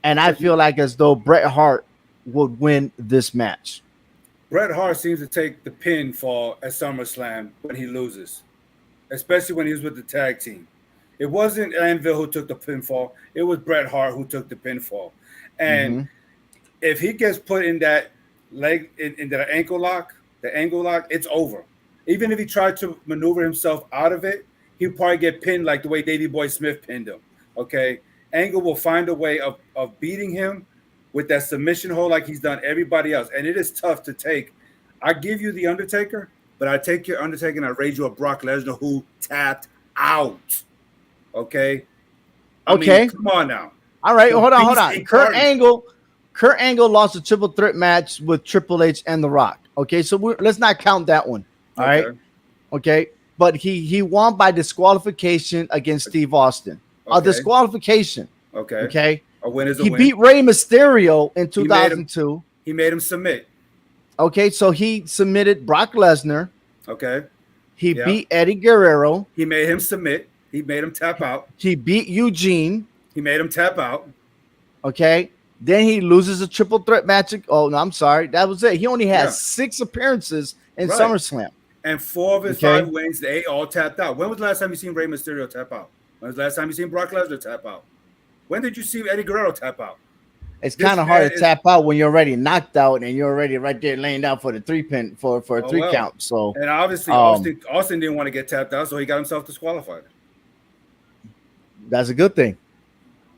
And I feel like as though Bret Hart would win this match. Bret Hart seems to take the pinfall at SummerSlam when he loses, especially when he was with the tag team. It wasn't Anvil who took the pinfall. It was Bret Hart who took the pinfall. And if he gets put in that leg, in the angle lock, it's over. Even if he tried to maneuver himself out of it, he'll probably get pinned like the way Davey Boy Smith pinned him. Okay? Angle will find a way of beating him with that submission hold like he's done everybody else. And it is tough to take. I give you the Undertaker, but I take your Undertaker and I raise you a Brock Lesnar who tapped out. Okay? I mean, come on now. All right, hold on. Kurt Angle lost a triple threat match with Triple H and The Rock. Okay, so let's not count that one. All right. Okay. But he won by disqualification against Steve Austin. A disqualification. Okay. A win is a win. He beat Rey Mysterio in 2002. He made him submit. Okay, so he submitted Brock Lesnar. Okay. He beat Eddie Guerrero. He made him submit. He made him tap out. He beat Eugene. He made him tap out. Okay. Then he loses a triple threat match. Oh, no, I'm sorry. That was it. He only has 6 appearances in SummerSlam. And 4 of his 5 wins, they all tapped out. When was the last time you seen Rey Mysterio tap out? When was the last time you seen Brock Lesnar tap out? When did you see Eddie Guerrero tap out? It's kind of hard to tap out when you're already knocked out and you're already right there laying down for the 3-pin for a 3 count. So and obviously Austin didn't want to get tapped out, so he got himself disqualified. That's a good thing.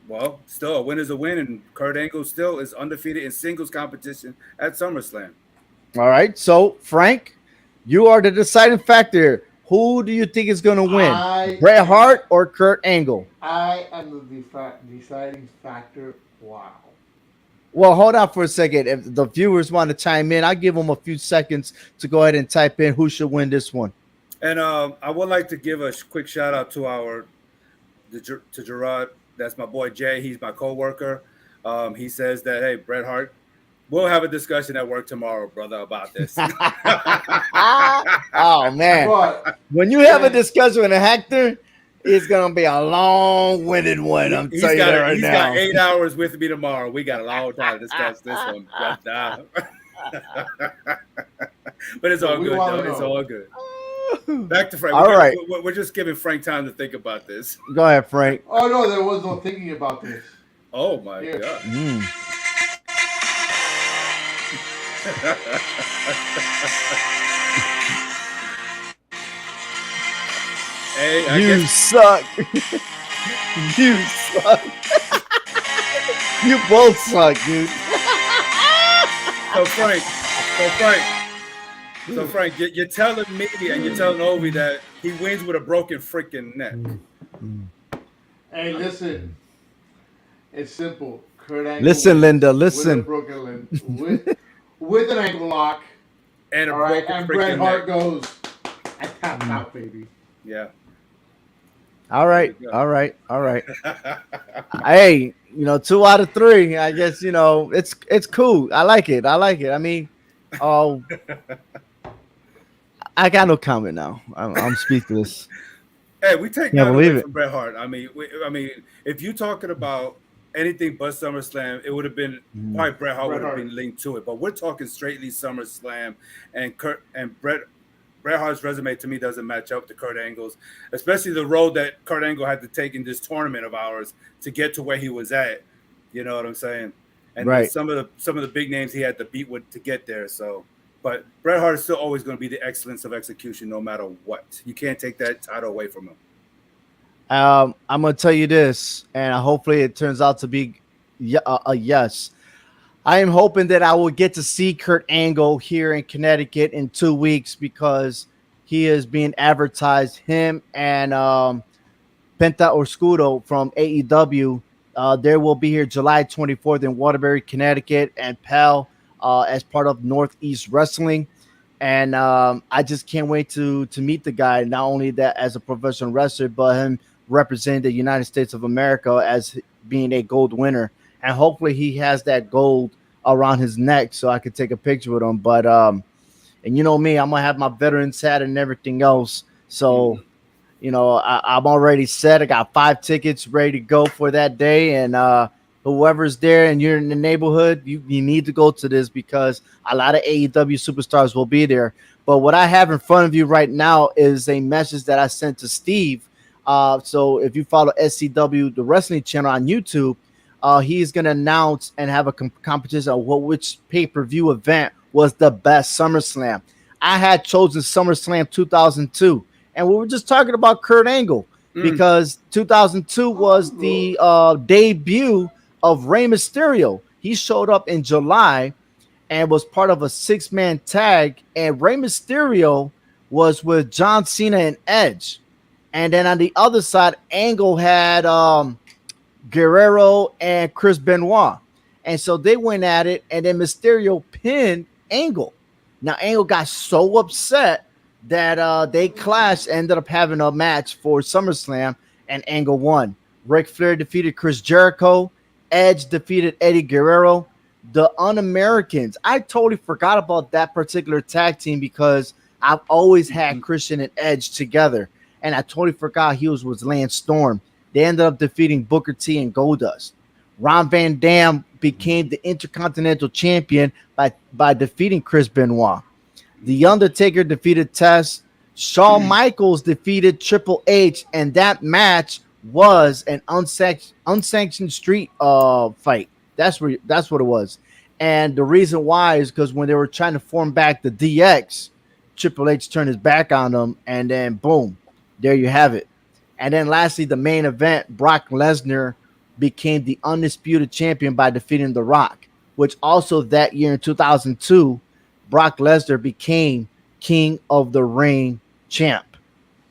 Well, still a win is a win, and Kurt Angle still is undefeated in singles competition at SummerSlam. All right. So, Frank, you are the deciding factor. Who do you think is going to win? Bret Hart or Kurt Angle? I am the deciding factor. Wow. Well, hold on for a second. If the viewers want to chime in, I'll give them a few seconds to go ahead and type in who should win this one. And I would like to give a quick shout out to Gerard. That's my boy Jay. He's my coworker. He says that, hey, Bret Hart, we'll have a discussion at work tomorrow, brother, about this. Oh man! But When you have a discussion with a Hector, it's gonna be a long-winded one. I'm telling you that right now. He's got 8 hours with me tomorrow. We got a long time to discuss this one. But it's all good, though. It's all good. Back to Frank. All right. We're just giving Frank time to think about this. Go ahead, Frank. oh no, there was no thinking about this. Oh my Yeah. God. Hey, You suck. You suck. You both suck, dude. So Frank, you're telling me and you're telling Ovi that he wins with a broken freaking neck. Hey, listen. It's simple. Kurt Angle Listen, wins Linda, with a listen. broken limb, with an ankle lock. And a All right, broken and freaking Bret Hart neck. goes. I tapped out, baby. Yeah. All right. Hey, 2 out of 3. I guess it's cool. I like it. I mean, I got no comment now. I'm speechless. Hey, we take Can't that believe away it. from Bret Hart. I mean, if you're talking about anything but SummerSlam, it would have been probably Bret Hart would have been linked to it. But we're talking straightly SummerSlam, and Bret Hart's resume to me doesn't match up to Kurt Angle's, especially the road that Kurt Angle had to take in this tournament of ours to get to where he was at. You know what I'm saying? And Right. some of the big names he had to beat with to get there. So, but Bret Hart is still always going to be the excellence of execution, no matter what. You can't take that title away from him. I'm gonna tell you this, and hopefully it turns out to be a yes. I am hoping that I will get to see Kurt Angle here in Connecticut in 2 weeks because he is being advertised. Him and Penta Oscuro from AEW. They will be here July 24th in Waterbury, Connecticut, and Pal as part of Northeast Wrestling. And I just can't wait to meet the guy. Not only that as a professional wrestler, but him representing the United States of America as being a gold winner. And hopefully he has that gold around his neck so I could take a picture with him. But and you know me, I'm gonna have my veterans hat and everything else. So I'm already set. I got 5 tickets ready to go for that day. And whoever's there and you're in the neighborhood, you need to go to this because a lot of AEW superstars will be there. But what I have in front of you right now is a message that I sent to Steve. So if you follow SCW, the wrestling channel on YouTube, he's going to announce and have a competition of which pay-per-view event was the best SummerSlam. I had chosen SummerSlam 2002. And we were just talking about Kurt Angle because 2002 was the debut of Rey Mysterio. He showed up in July and was part of a 6-man tag. And Rey Mysterio was with John Cena and Edge. And then on the other side, Angle had Guerrero and Chris Benoit. And so they went at it. And then Mysterio pinned Angle. Now, Angle got so upset that they clashed, ended up having a match for SummerSlam, and Angle won. Ric Flair defeated Chris Jericho. Edge defeated Eddie Guerrero. The Un-Americans. I totally forgot about that particular tag team because I've always had Christian and Edge together, and I totally forgot he was with Lance Storm. They ended up defeating Booker T and Goldust. Ron Van Dam became the Intercontinental Champion by defeating Chris Benoit. The Undertaker defeated Test. Shawn Michaels defeated Triple H, and that match was an unsanctioned street fight. That's what it was. And the reason why is because when they were trying to form back the DX, Triple H turned his back on them, and then boom, there you have it. And then lastly, the main event, Brock Lesnar became the undisputed champion by defeating The Rock, which also that year in 2002, Brock Lesnar became King of the Ring champ.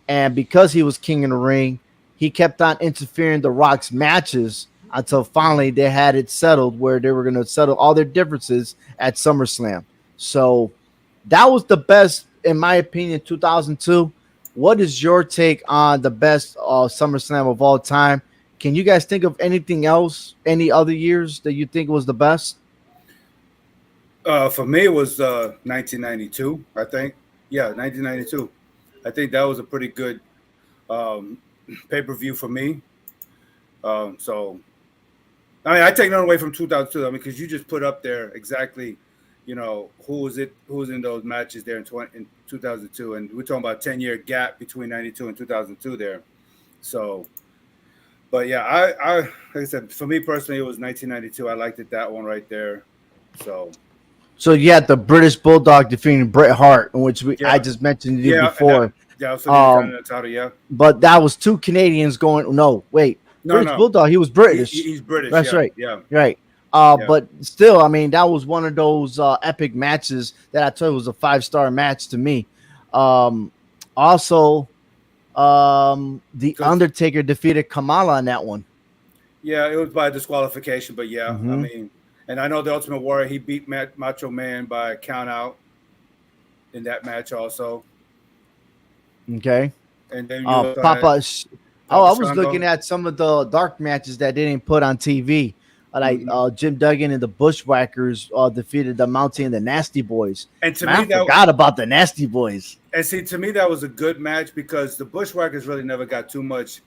And because he was King of the Ring, he kept on interfering in The Rock's matches until finally they had it settled where they were going to settle all their differences at SummerSlam. So that was the best, in my opinion, 2002. What is your take on the best SummerSlam of all time? Can you guys think of anything else, any other years that you think was the best? For me, it was 1992, I think. Yeah, 1992. I think that was a pretty good pay-per-view for me. So, I mean, I take nothing away from 2002. I mean, because you just put up there exactly, who was in those matches there in 2002, and we're talking about 10-year gap between 92 and 2002 there. So, but yeah, I like I said, for me personally, it was 1992. I liked it, that one right there. So you had the British Bulldog defeating Bret Hart, in which I just mentioned it before. But that was two Canadians going. No, wait, British Bulldog. He was British. He's British. That's right. Yeah. Right. But still, I mean, that was one of those epic matches that I told you was a 5-star match to me. Also, the Undertaker defeated Kamala in that one. Yeah, it was by disqualification, but I mean, and I know the Ultimate Warrior, he beat Macho Man by count out in that match also. Okay. And then I was looking at some of the dark matches that they didn't put on TV. Like Jim Duggan and the Bushwhackers defeated the Mountie and the Nasty Boys. And to me, I forgot about the Nasty Boys. And see, to me, that was a good match because the Bushwhackers really never got too much,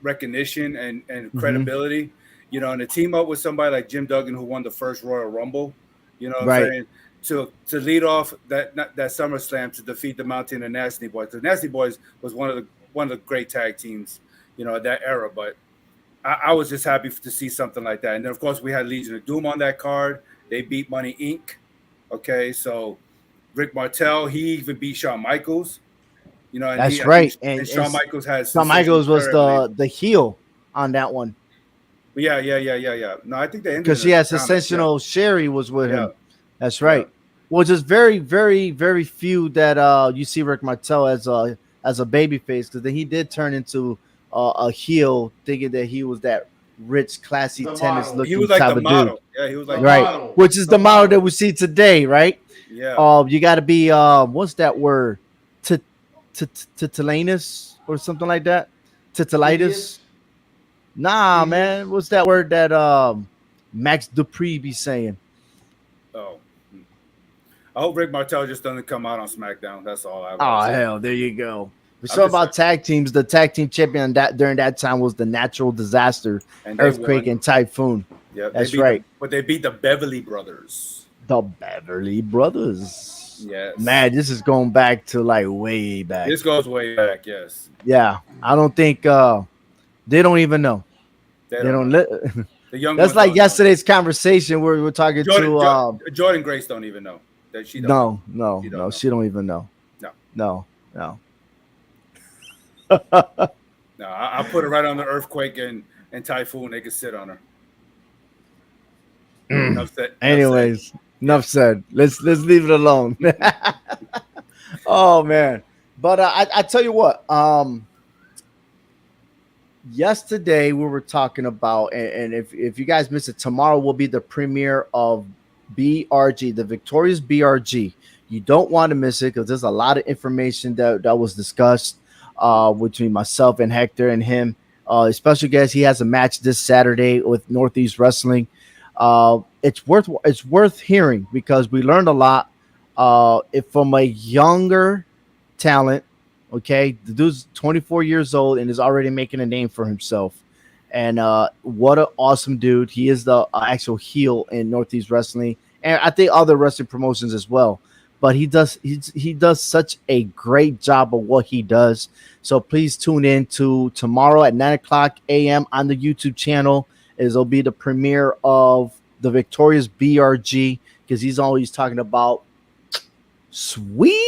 recognition and credibility. And to team up with somebody like Jim Duggan, who won the first Royal Rumble, what I'm saying? To lead off that SummerSlam to defeat the Mountie and the Nasty Boys. The Nasty Boys was one of the great tag teams, that era. But I was just happy to see something like that. And then, of course, we had Legion of Doom on that card. They beat Money Inc. Okay, so Rick Martel, he even beat Shawn Michaels. That's right. And Shawn Michaels has Shawn Michaels was the heel on that one. Yeah. No, I think they ended because Sensational Sherry was with him. That's right. Well, just very, very, very few that you see Rick Martel as a baby face, because then he did turn into a heel, thinking that he was that rich, classy tennis looking. He was like type the of model. Dude. Yeah, he was like right, the model. Which is the model that we see today, right? Yeah. You got to be what's that word? Titilanus or something like that. Titilitis. Nah, man. What's that word that Max Dupree be saying? Oh. I hope Rick Martel just doesn't come out on SmackDown. That's all I want. Say. Hell, there you go. We saw about tag teams. The tag team champion during that time was the Natural Disaster, Earthquake, and Typhoon. Yeah, that's right. But they beat the Beverly Brothers. The Beverly Brothers. Yes. Man, this is going back to like way back. This goes way back, yes. Yeah. I don't think they don't even know. They don't the young That's like yesterday's conversation where we were talking to Jordan Grace don't even know. That she don't she don't even know. No. No, I'll put her right on the Earthquake and Typhoon. They can sit on her. Anyways, enough said. Let's leave it alone. Oh man, but I tell you what. Yesterday we were talking about, and if you guys missed it, tomorrow will be the premiere of BRG, the Victorious BRG. You don't want to miss it because there's a lot of information that was discussed between myself and Hector and him. Special guest, he has a match this Saturday with Northeast Wrestling. It's worth hearing because we learned a lot from a younger talent. Okay, the dude's 24 years old and is already making a name for himself. And what an awesome dude. He is the actual heel in Northeast Wrestling, and I think other wrestling promotions as well. But he does such a great job of what he does. So please tune in to tomorrow at 9:00 a.m. on the YouTube channel. It'll be the premiere of the Victorious BRG, because he's always talking about sweet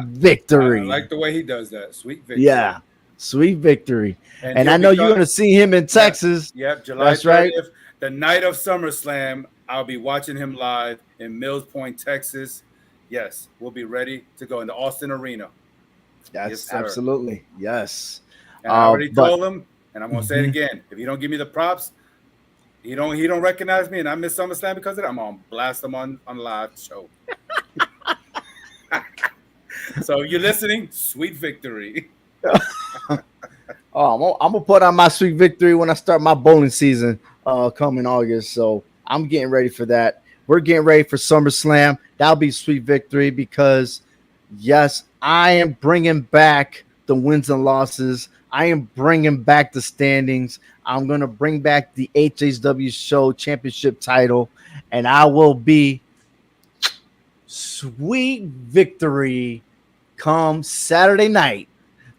victory. I like the way he does that. Sweet victory. Yeah, sweet victory. And I know you're going to see him in Texas. Yep, July 30th, right? The night of SummerSlam. I'll be watching him live in Mills Point, Texas. Yes, we'll be ready to go in the Austin Arena. Yes, Yes, sir. absolutely. Yes. And I already but- told him, and I'm gonna say it again. If you don't give me the props, he don't recognize me, and I miss SummerSlam because of it. I'm gonna blast him on live show. So if you're listening, sweet victory. Oh, I'm gonna put on my sweet victory when I start my bowling season coming August. So I'm getting ready for that. We're getting ready for SummerSlam. That'll be sweet victory because yes, I am bringing back the wins and losses. I am bringing back the standings. I'm gonna bring back the HHWShow championship title, and I will be sweet victory come Saturday night,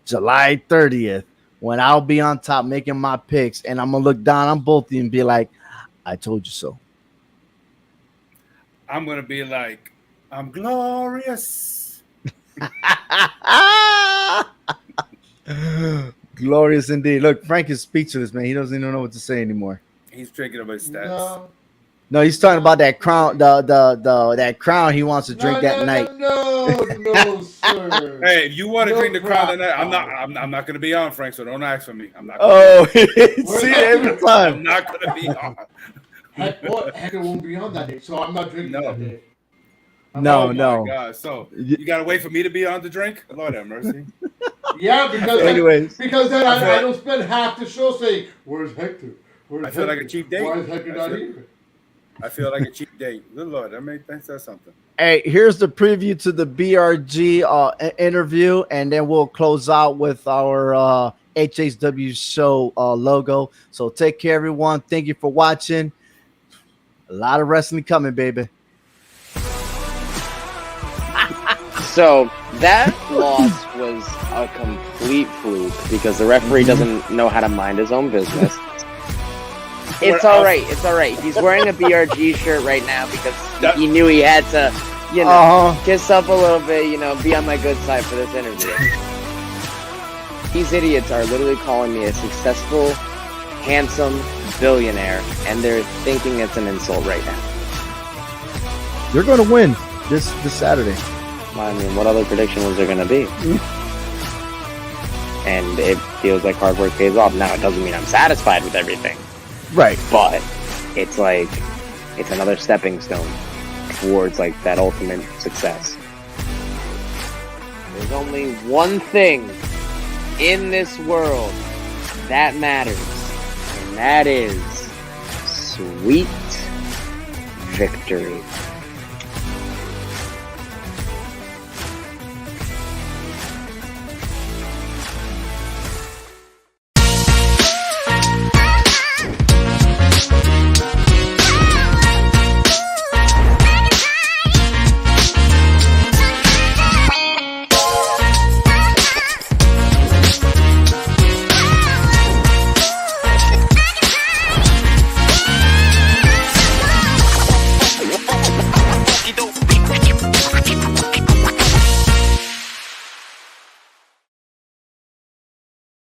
July 30th. When I'll be on top making my picks, and I'm gonna look down on both of you and be like, I told you so. I'm gonna be like, I'm glorious. Glorious indeed. Look, Frank is speechless, man. He doesn't even know what to say anymore. He's drinking about his stats. No, he's talking about that crown, that crown he wants to drink that night. No, sir. Hey, if you want to No drink the crown problem. tonight, I'm not gonna be on, Frank. So don't ask for me. I'm not. Oh, see it every I'm time. not gonna be on. Heck, it won't be on that day, so I'm not drinking that day. No, Oh no. my God. So you gotta wait for me to be on to drink? Lord have mercy. Yeah, because Anyways. then I don't spend half the show saying, "Where's Hector? Where's I feel like a Hector? cheap date. Why is Hector not here?" I feel like a cheap date. Good Lord, that made sense. That's something. Hey, here's the preview to the BRG interview, and then we'll close out with our HHW show logo. So take care, everyone. Thank you for watching. A lot of wrestling coming, baby. So that loss was a complete fluke because the referee doesn't know how to mind his own business. It's all right. It's all right. He's wearing a BRG shirt right now because he knew he had to, kiss up a little bit, be on my good side for this interview. These idiots are literally calling me a successful, handsome billionaire, and they're thinking it's an insult right now. You're going to win this Saturday. I mean, what other prediction was there going to be? And it feels like hard work pays off. Now, it doesn't mean I'm satisfied with everything. Right. But it's like, it's another stepping stone towards like that ultimate success. There's only one thing in this world that matters, and that is sweet victory.